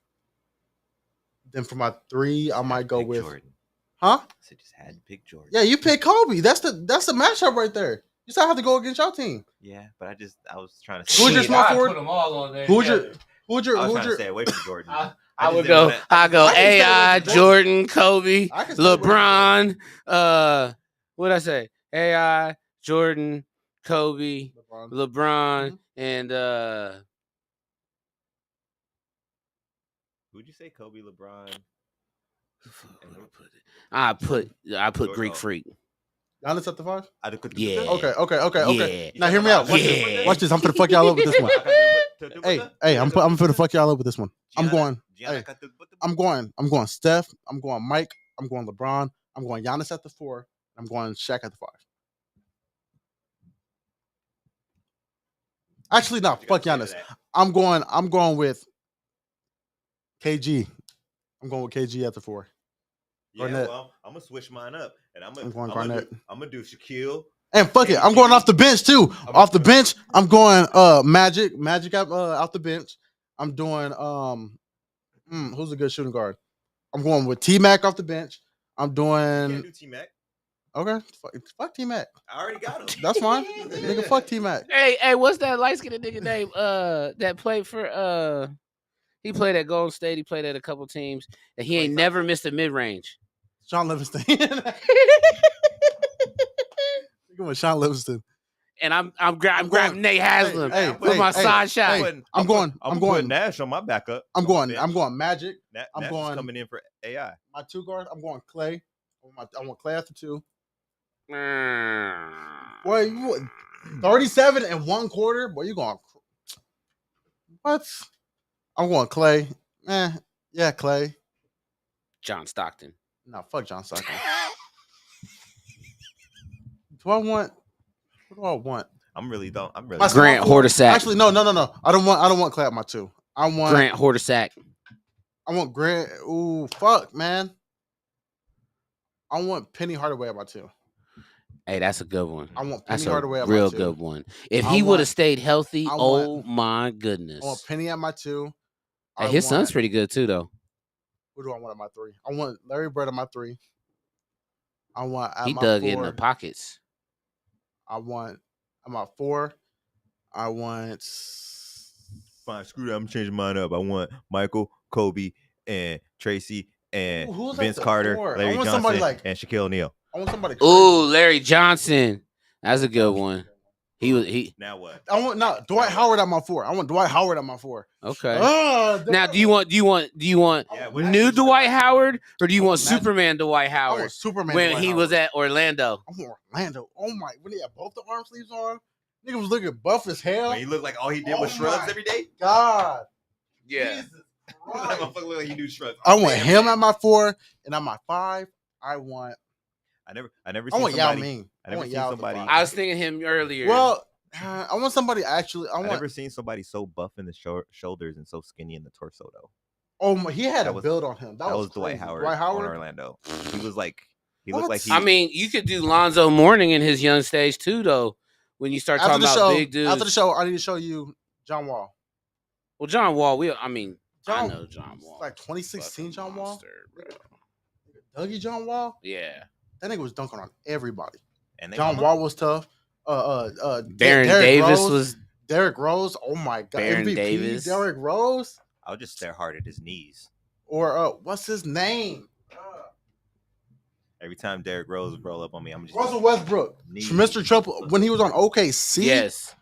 A: Then for my 3, I might go
B: Pick
A: with,
B: Jordan.
A: huh?
B: I just had to pick Jordan.
A: Yeah, you pick Kobe. That's the matchup right there. You still have to go against your team.
B: Yeah, but I was trying to.
A: Who's your
C: shit,
A: small
C: I'd
A: forward?
C: put them all on there.
A: Who's
C: together.
A: your
B: I was
A: who's
B: trying to
A: your
B: stay away from Jordan.
C: I
B: just
C: would
B: didn't
C: go.
B: wanna-
C: I go
A: I can stay
C: AI,
A: away from
C: Jordan, Kobe,
A: I can stay away from
C: LeBron. What did I say? AI, Jordan, Kobe,
A: LeBron.
C: LeBron,
A: Mhm.
C: and
B: Who'd you say? Kobe, LeBron.
C: I put
B: Jordan,
C: Greek
B: oh.
C: Freak.
A: Giannis at the 5?
B: I could.
C: Yeah.
A: Okay.
C: Yeah.
A: Now hear me out. Watch
C: Yeah.
A: this. Watch this. I'm finna fuck y'all up with this one. Hey, I'm finna fuck y'all up with this one. I'm going Steph. I'm going Mike. I'm going LeBron. I'm going Giannis at the 4. I'm going Shaq at the 5. Actually, no. Fuck Giannis. I'm going with KG. I'm going with KG at the 4.
B: Yeah,
A: Garnett.
B: well, I'm gonna switch mine up, and I'm
A: going
B: gonna
A: Garnett.
B: do Shaquille.
A: And fuck it, I'm going off the bench too. Off the bench, I'm going Magic out the bench. I'm doing who's a good shooting guard? I'm going with T-Mac off the bench. I'm
B: Can't
A: doing
B: do T-Mac.
A: okay. Fuck T-Mac.
B: I already got him.
A: That's fine. Nigga, fuck T-Mac.
C: Hey, what's that light skinned nigga name? That played for he played at Golden State. He played at a couple teams, and he ain't never missed a mid range.
A: Sean Livingston. Going with Sean Livingston.
C: And I'm grabbing Nate Haslam with my side shot.
A: I'm going
B: putting Nash on my backup.
A: I'm going Magic.
B: Nash
A: I'm
B: is
A: going
B: coming in for AI.
A: my 2 guard. I'm going Clay. I want Clay after 2. Boy, you 37 and 1 quarter. Boy, you going what? I'm going Clay. Yeah, Clay.
C: John Stockton.
A: No, fuck John Stockton. What do I want?
B: I'm really.
A: My
C: Grant
A: small forward.
C: Hornacek.
A: Actually, no. I don't want Clay at my 2. I want
C: Grant Hornacek.
A: I want Grant. Ooh, fuck, man. I want Penny Hardaway at my 2.
C: Hey, that's a good one.
A: I want
C: That's
A: Penny
C: a
A: Hardaway at my
C: real
A: 2.
C: good one. If
A: I
C: he would
A: want-
C: have stayed healthy,
A: I
C: oh
A: want-
C: my
A: I want
C: goodness.
A: Penny at my 2.
C: Hey, his son's pretty good too, though.
A: Who do I want at my 3? I want Larry Bird at my 3. I want at
C: He
A: my
C: dug
A: 4.
C: in the pockets.
A: I want at my 4. I want.
B: Fine, screw that. I'm changing mine up. I want Michael, Kobe, and Tracy, and
A: Ooh, who's at
B: Vince
A: the
B: Carter,
A: 4? I
B: Larry
A: want
B: Johnson,
A: somebody like-
B: and Shaquille O'Neal.
A: I want somebody. Crazy.
C: Ooh, Larry Johnson. That's a good one. He
B: Now what?
A: I want Dwight Howard at my 4. I want Dwight Howard at my 4.
C: okay. Now,
A: Now,
C: do you want
B: Yeah, what-
C: new Dwight Howard or do you want
A: Magic.
C: Superman Dwight
A: I
C: Howard
A: want Superman
C: when
A: Dwight
C: he
A: Howard.
C: was at Orlando?
A: I want Orlando. Oh my! When he had both the arm sleeves on, nigga was looking buff as hell.
B: When he looked like all he did was
A: Oh
B: shrugs
A: my
B: every day.
A: God.
C: Yeah.
A: Jesus
B: That
A: Christ.
B: motherfucker looked like he do shrugs.
A: I want him at my 4, and at my 5, I want.
B: I never
A: I
B: seen
A: want Yao
B: somebody.
A: Ming.
B: I never
A: want
B: seen
A: Yao at the
B: somebody-
A: 5.
C: I was thinking him earlier.
A: Well, I want somebody actually. I
B: I
A: want.
B: never seen somebody so buff in the shoulders and so skinny in the torso though.
A: Oh my! He had
B: That
A: a
B: was-
A: build on him.
B: That was
A: crazy.
B: Dwight Howard.
A: Dwight
B: On
A: Howard.
B: Orlando. He was like he
A: What?
B: looked like he.
C: I mean, you could do Lonzo Mourning in his young stage too, though. When you start
A: After
C: talking
A: the
C: about
A: show,
C: big dudes.
A: after the show, I need to show you John Wall.
C: Well, John Wall. I know John
A: it's
C: Wall.
A: like 2016
C: Fucking
A: John Wall.
C: monster, bro.
A: Dougie John Wall.
C: Yeah.
A: That nigga was dunking on everybody.
B: and they
A: John
B: mama-
A: Wall was tough.
C: Baron
A: Derrick
C: Davis
A: Rose.
C: was
A: Derrick Rose. Oh my god,
C: Baron
A: MVP
C: Davis.
A: Derrick Rose.
B: I'll just stare hard at his knees.
A: Or what's his name?
B: Every time Derrick Rose roll up on me, I'm just
A: Russell Westbrook,
B: knees.
A: Mr. Triple when he was on OKC.
C: yes.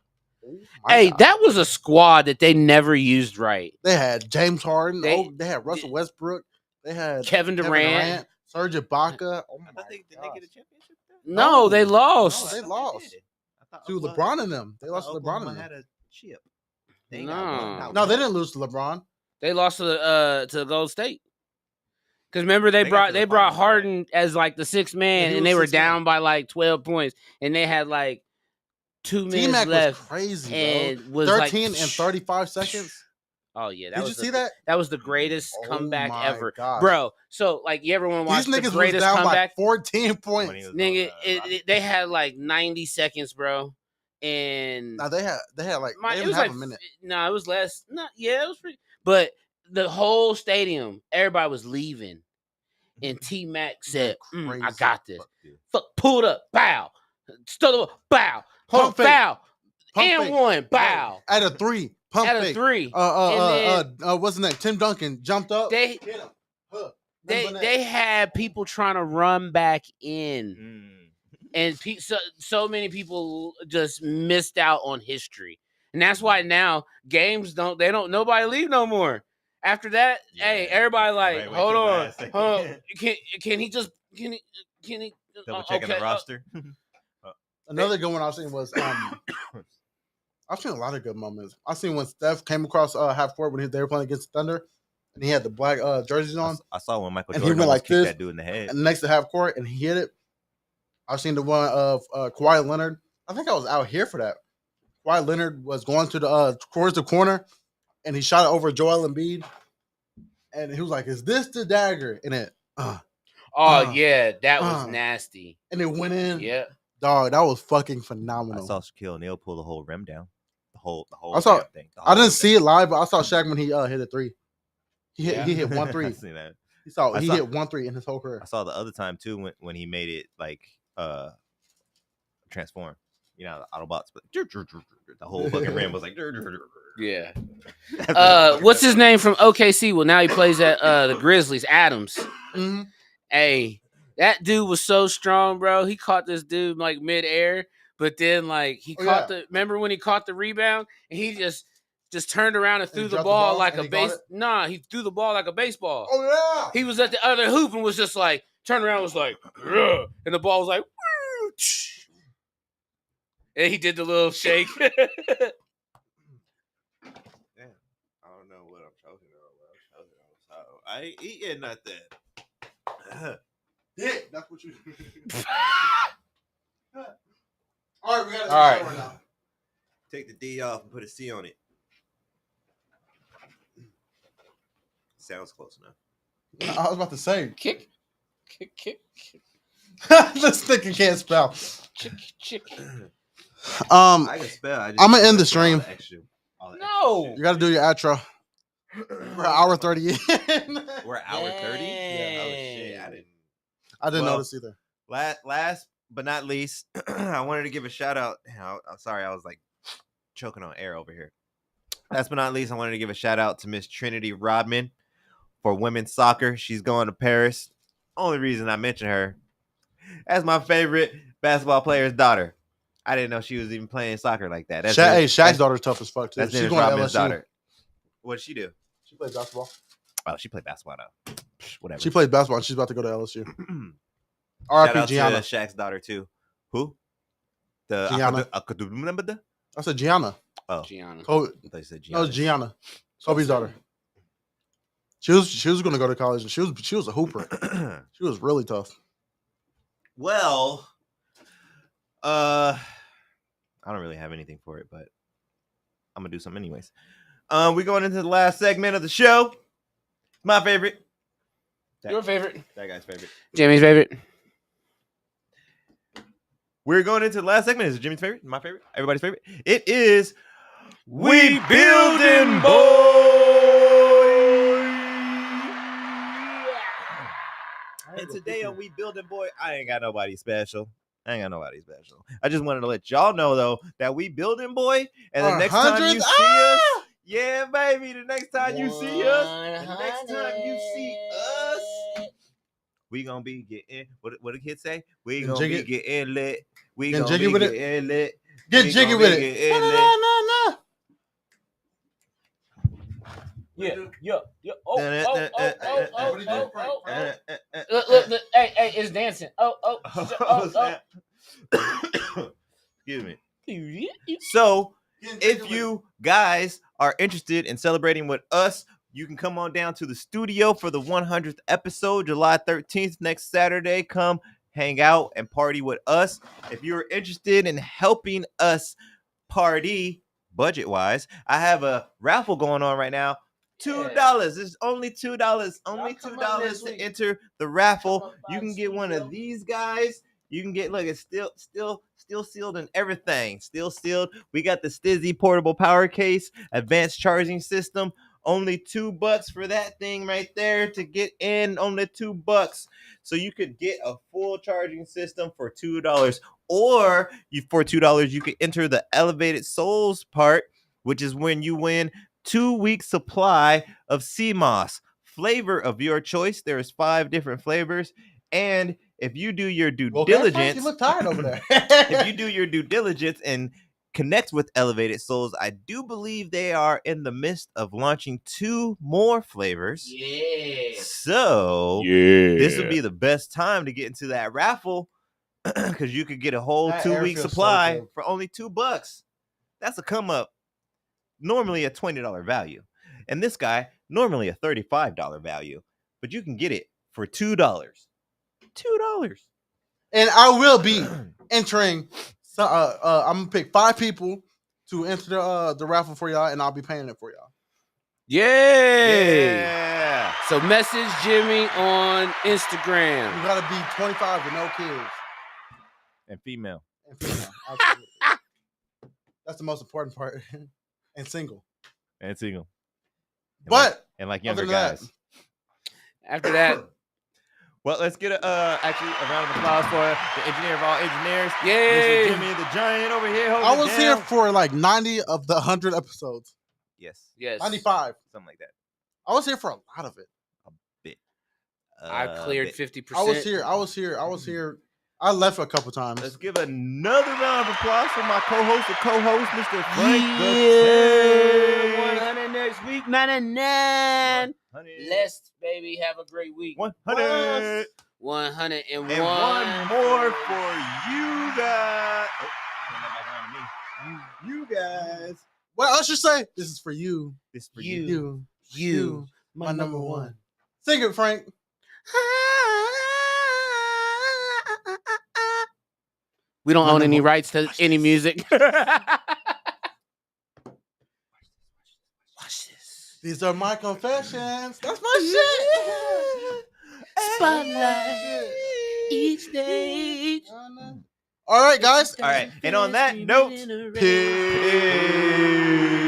A: Oh my
C: Hey,
A: God.
C: that was a squad that they never used right.
A: They had James Harden.
C: They-
A: They had Russell Westbrook. They had
C: Kevin Durant.
A: Serge Ibaka. Oh my
B: I think did they
A: gosh.
B: get a championship?
C: No, they lost.
A: No, they lost. To
B: Oklahoma-
A: LeBron and them. They
B: I
A: lost
B: thought
A: to LeBron
B: Oklahoma
A: and them.
B: had a chip.
C: No.
A: No, they didn't lose to LeBron.
C: They lost to Gold State. Because remember
B: They got to the
C: brought
B: finals,
C: Harden as like the sixth man,
A: he
C: and
A: was
C: they were
A: sixth man.
C: down by like 12 points, and they had like 2 minutes
A: T-Mac was
C: left.
A: crazy,
C: and
A: bro.
C: was
A: 13
C: like,
A: and 35 seconds.
C: Oh yeah, that
A: Did
C: was
A: you see that?
C: That was the greatest
A: Oh
C: comeback
A: my
C: ever,
A: gosh.
C: bro. So like, you ever want to watch
A: These
C: the
A: niggas was
C: greatest
A: down
C: comeback?
A: by 14
B: When
A: points.
B: he was
C: Nigga,
B: on,
C: they had like 90 seconds, bro, and
A: Now they had like they
C: it
A: didn't
C: was
A: have
C: like
A: a minute.
C: No, it was less. No, yeah, it was pretty. But the whole stadium, everybody was leaving, and T Mac said, I
A: Crazy.
C: got this.
B: Fuck you.
C: Fuck, pulled up, bow, stood up, bow,
A: Pump
C: pump
A: fake.
C: foul,
A: Pump
C: and
A: fake.
C: one, bow,
A: At a 3, pump
C: at a
A: fake.
C: 3.
A: What's his name? Tim Duncan jumped up.
C: They
A: hit him.
C: they had people trying to run back in, and so many people just missed out on history, and that's why now games nobody leave no more. After that, hey, everybody like,
B: Right, wait
C: hold
B: till the
C: on,
B: last second.
C: hold on. Can he
B: Double checking the roster.
A: Another good one I've seen was I've seen a lot of good moments. I've seen when Steph came across half court when they were playing against the Thunder, and he had the black jerseys on,
B: I saw when Michael
A: and he
B: Jordan
A: went like
B: almost kicked
A: this,
B: that dude in the head.
A: and next to half court, and he hit it. I've seen the one of Kawhi Leonard. I think I was out here for that. Kawhi Leonard was going to the towards the corner, and he shot it over Joel Embiid, and he was like, "Is this the dagger?" And it,
C: yeah, that was nasty.
A: and it went in.
C: Yeah,
A: Dog, that was fucking
B: I
A: phenomenal.
B: saw Shaquille O'Neal pull the whole rim down. The whole
A: I saw-
B: damn thing.
A: I didn't see it live, but I saw Shaq when he hit a 3. He hit 1 3.
B: I seen that.
A: He
B: I saw-
A: hit 1 3 in his whole career.
B: I saw the other time too when he made it like transform. You know, the Autobots, but the whole fucking rim was like.
C: yeah. What's his name from OKC? Well, now he plays at the Grizzlies. Adams.
A: Mhm.
C: Hey, that dude was so strong, bro. He caught this dude like midair, but then like he caught the. Remember when he caught the rebound and he just turned around and threw the
A: dropped the
C: ball
A: ball
C: like
A: and
C: a
A: he got
C: base.
A: it?
C: Nah, he threw the ball like a baseball.
A: Oh yeah.
C: He was at the other hoop and was just like turned around, and was like, "Ugh," and the ball was like, "Woo," and he did the little shake.
D: Damn, I don't know what I'm choking on. I ain't eating nothing.
A: Yeah, that's what you. All right, we got.
C: All right.
A: Now.
D: Take the D off and put a C on it. Sounds close enough.
A: I was about to say,
C: kick.
A: this nigga can't spell.
C: Chick.
D: I can spell.
A: I'ma end the stream.
D: All the
C: No.
D: extra
A: You got to do your outro. We're an hour 30 in.
D: shit. We're at hour 30.
C: Dang.
D: Oh shit!
A: I didn't
B: Well,
A: notice either.
B: Last but not least, I wanted to give a shout out. I'm sorry, I was like choking on air over here. Last but not least, I wanted to give a shout out to Miss Trinity Rodman for women's soccer. She's going to Paris. Only reason I mention her as my favorite basketball player's daughter. I didn't know she was even playing soccer like that.
A: Shaq's daughter's tough as fuck too.
B: That's
A: She's
B: Dennis
A: going to
B: Rodman's
A: LSU.
B: daughter. What did she do?
A: She plays basketball.
B: Oh, she played basketball now. Whatever.
A: She plays basketball. And she's about to go to LSU.
B: Shout
A: R.I.P.
B: out to
A: Gianna.
B: Shaq's daughter too. Who? The
A: Gianna. I said Gianna.
B: Oh,
C: Gianna.
A: Kobe.
B: I thought you said
A: That was
B: Gianna.
A: Gianna. Kobe's daughter. She was going to go to college, and she was a hooper. She was really tough.
B: Well, I don't really have anything for it, but I'm gonna do something anyways. We're going into the last segment of the show. My favorite.
C: Your favorite.
B: That guy's favorite.
C: Jimmy's favorite.
B: We're going into the last segment. Is it Jimmy's favorite? My favorite? Everybody's favorite? It is We Building Boy. And today on We Building Boy, I ain't got nobody special. I ain't got nobody's special. I just wanted to let y'all know though that we building, boy. And the
A: Our
B: next time you
A: 100th
B: see us, yeah, baby. The next time you see us, we gonna be getting what the kids say? We
A: Getting
B: gonna be
A: jiggy.
B: getting lit. We
A: Getting
B: gonna
A: jiggy
B: be
A: with it.
B: getting lit.
A: Get
B: We
A: jiggy
B: gonna
A: with
B: be
A: it.
B: getting lit.
A: Nah.
C: Yeah. Oh.
B: Look,
C: Look. Hey, it's dancing. Oh.
B: Excuse me. So, if you guys are interested in celebrating with us, you can come on down to the studio for the 100th episode, July 13th, next Saturday. Come hang out and party with us. If you're interested in helping us party budget-wise, I have a raffle going on right now. $2. It's only $2. Only $2 to enter the raffle. You can get one of these guys. You can get, look, it's still sealed and everything. Still sealed. We got the Stizzy portable power case, advanced charging system. Only $2 for that thing right there to get in. Only $2. So you could get a full charging system for $2. Or for $2, you could enter the Elevated Souls part, which is when you win 2-week supply of sea moss, flavor of your choice. There's 5 different flavors, and if you do your due diligence,
A: Frank, you look tired over there.
B: if you do your due diligence and connect with Elevated Souls, I do believe they are in the midst of launching 2 more flavors.
C: Yeah.
B: So this would be the best time to get into that raffle because you could get a whole
A: That
B: 2-week
A: air feels so
B: supply
A: good.
B: for only $2. That's a come up. Normally a $20 value, and this guy normally a $35 value, but you can get it for $2. $2.
A: And I will be entering. So, I'm gonna pick 5 people to enter the raffle for y'all, and I'll be paying it for y'all.
C: Yay!
B: Yeah.
C: So message Jimmy on Instagram.
A: You gotta be 25 with no kids
B: And female.
A: and female. Absolutely. That's the most important part. And single.
B: And single. And
A: But
B: like younger
A: other than that,
B: guys.
C: After that,
B: Well, let's get actually a round of applause for the engineer of all engineers,
C: yay!
B: Mr. Jimmy the Giant over here.
A: I was here for like 90 of the 100 episodes.
B: Yes,
A: 95.
B: something like that.
A: I was here for a lot of it.
C: I cleared 50%.
A: I was here. I left a couple times.
B: Let's give another round of applause for my co-host, Mr. Frank the
C: Yeah.
B: Tank.
C: 100 next week, 99.
B: 100.
C: Blessed, baby. Have a great week.
B: 100.
C: 101.
B: And one more for you guys. Oh, turn that back around to me. You guys.
A: Well, I should say this is for you.
B: This is for
C: You.
A: You. My number one. Sing it, Frank.
C: We don't
A: My
C: own any
A: number-
C: rights to any music. Watch this.
A: These are my confessions. That's my shit.
C: Spotlight. Each stage.
A: All right, guys.
B: All right. And on that note, peace.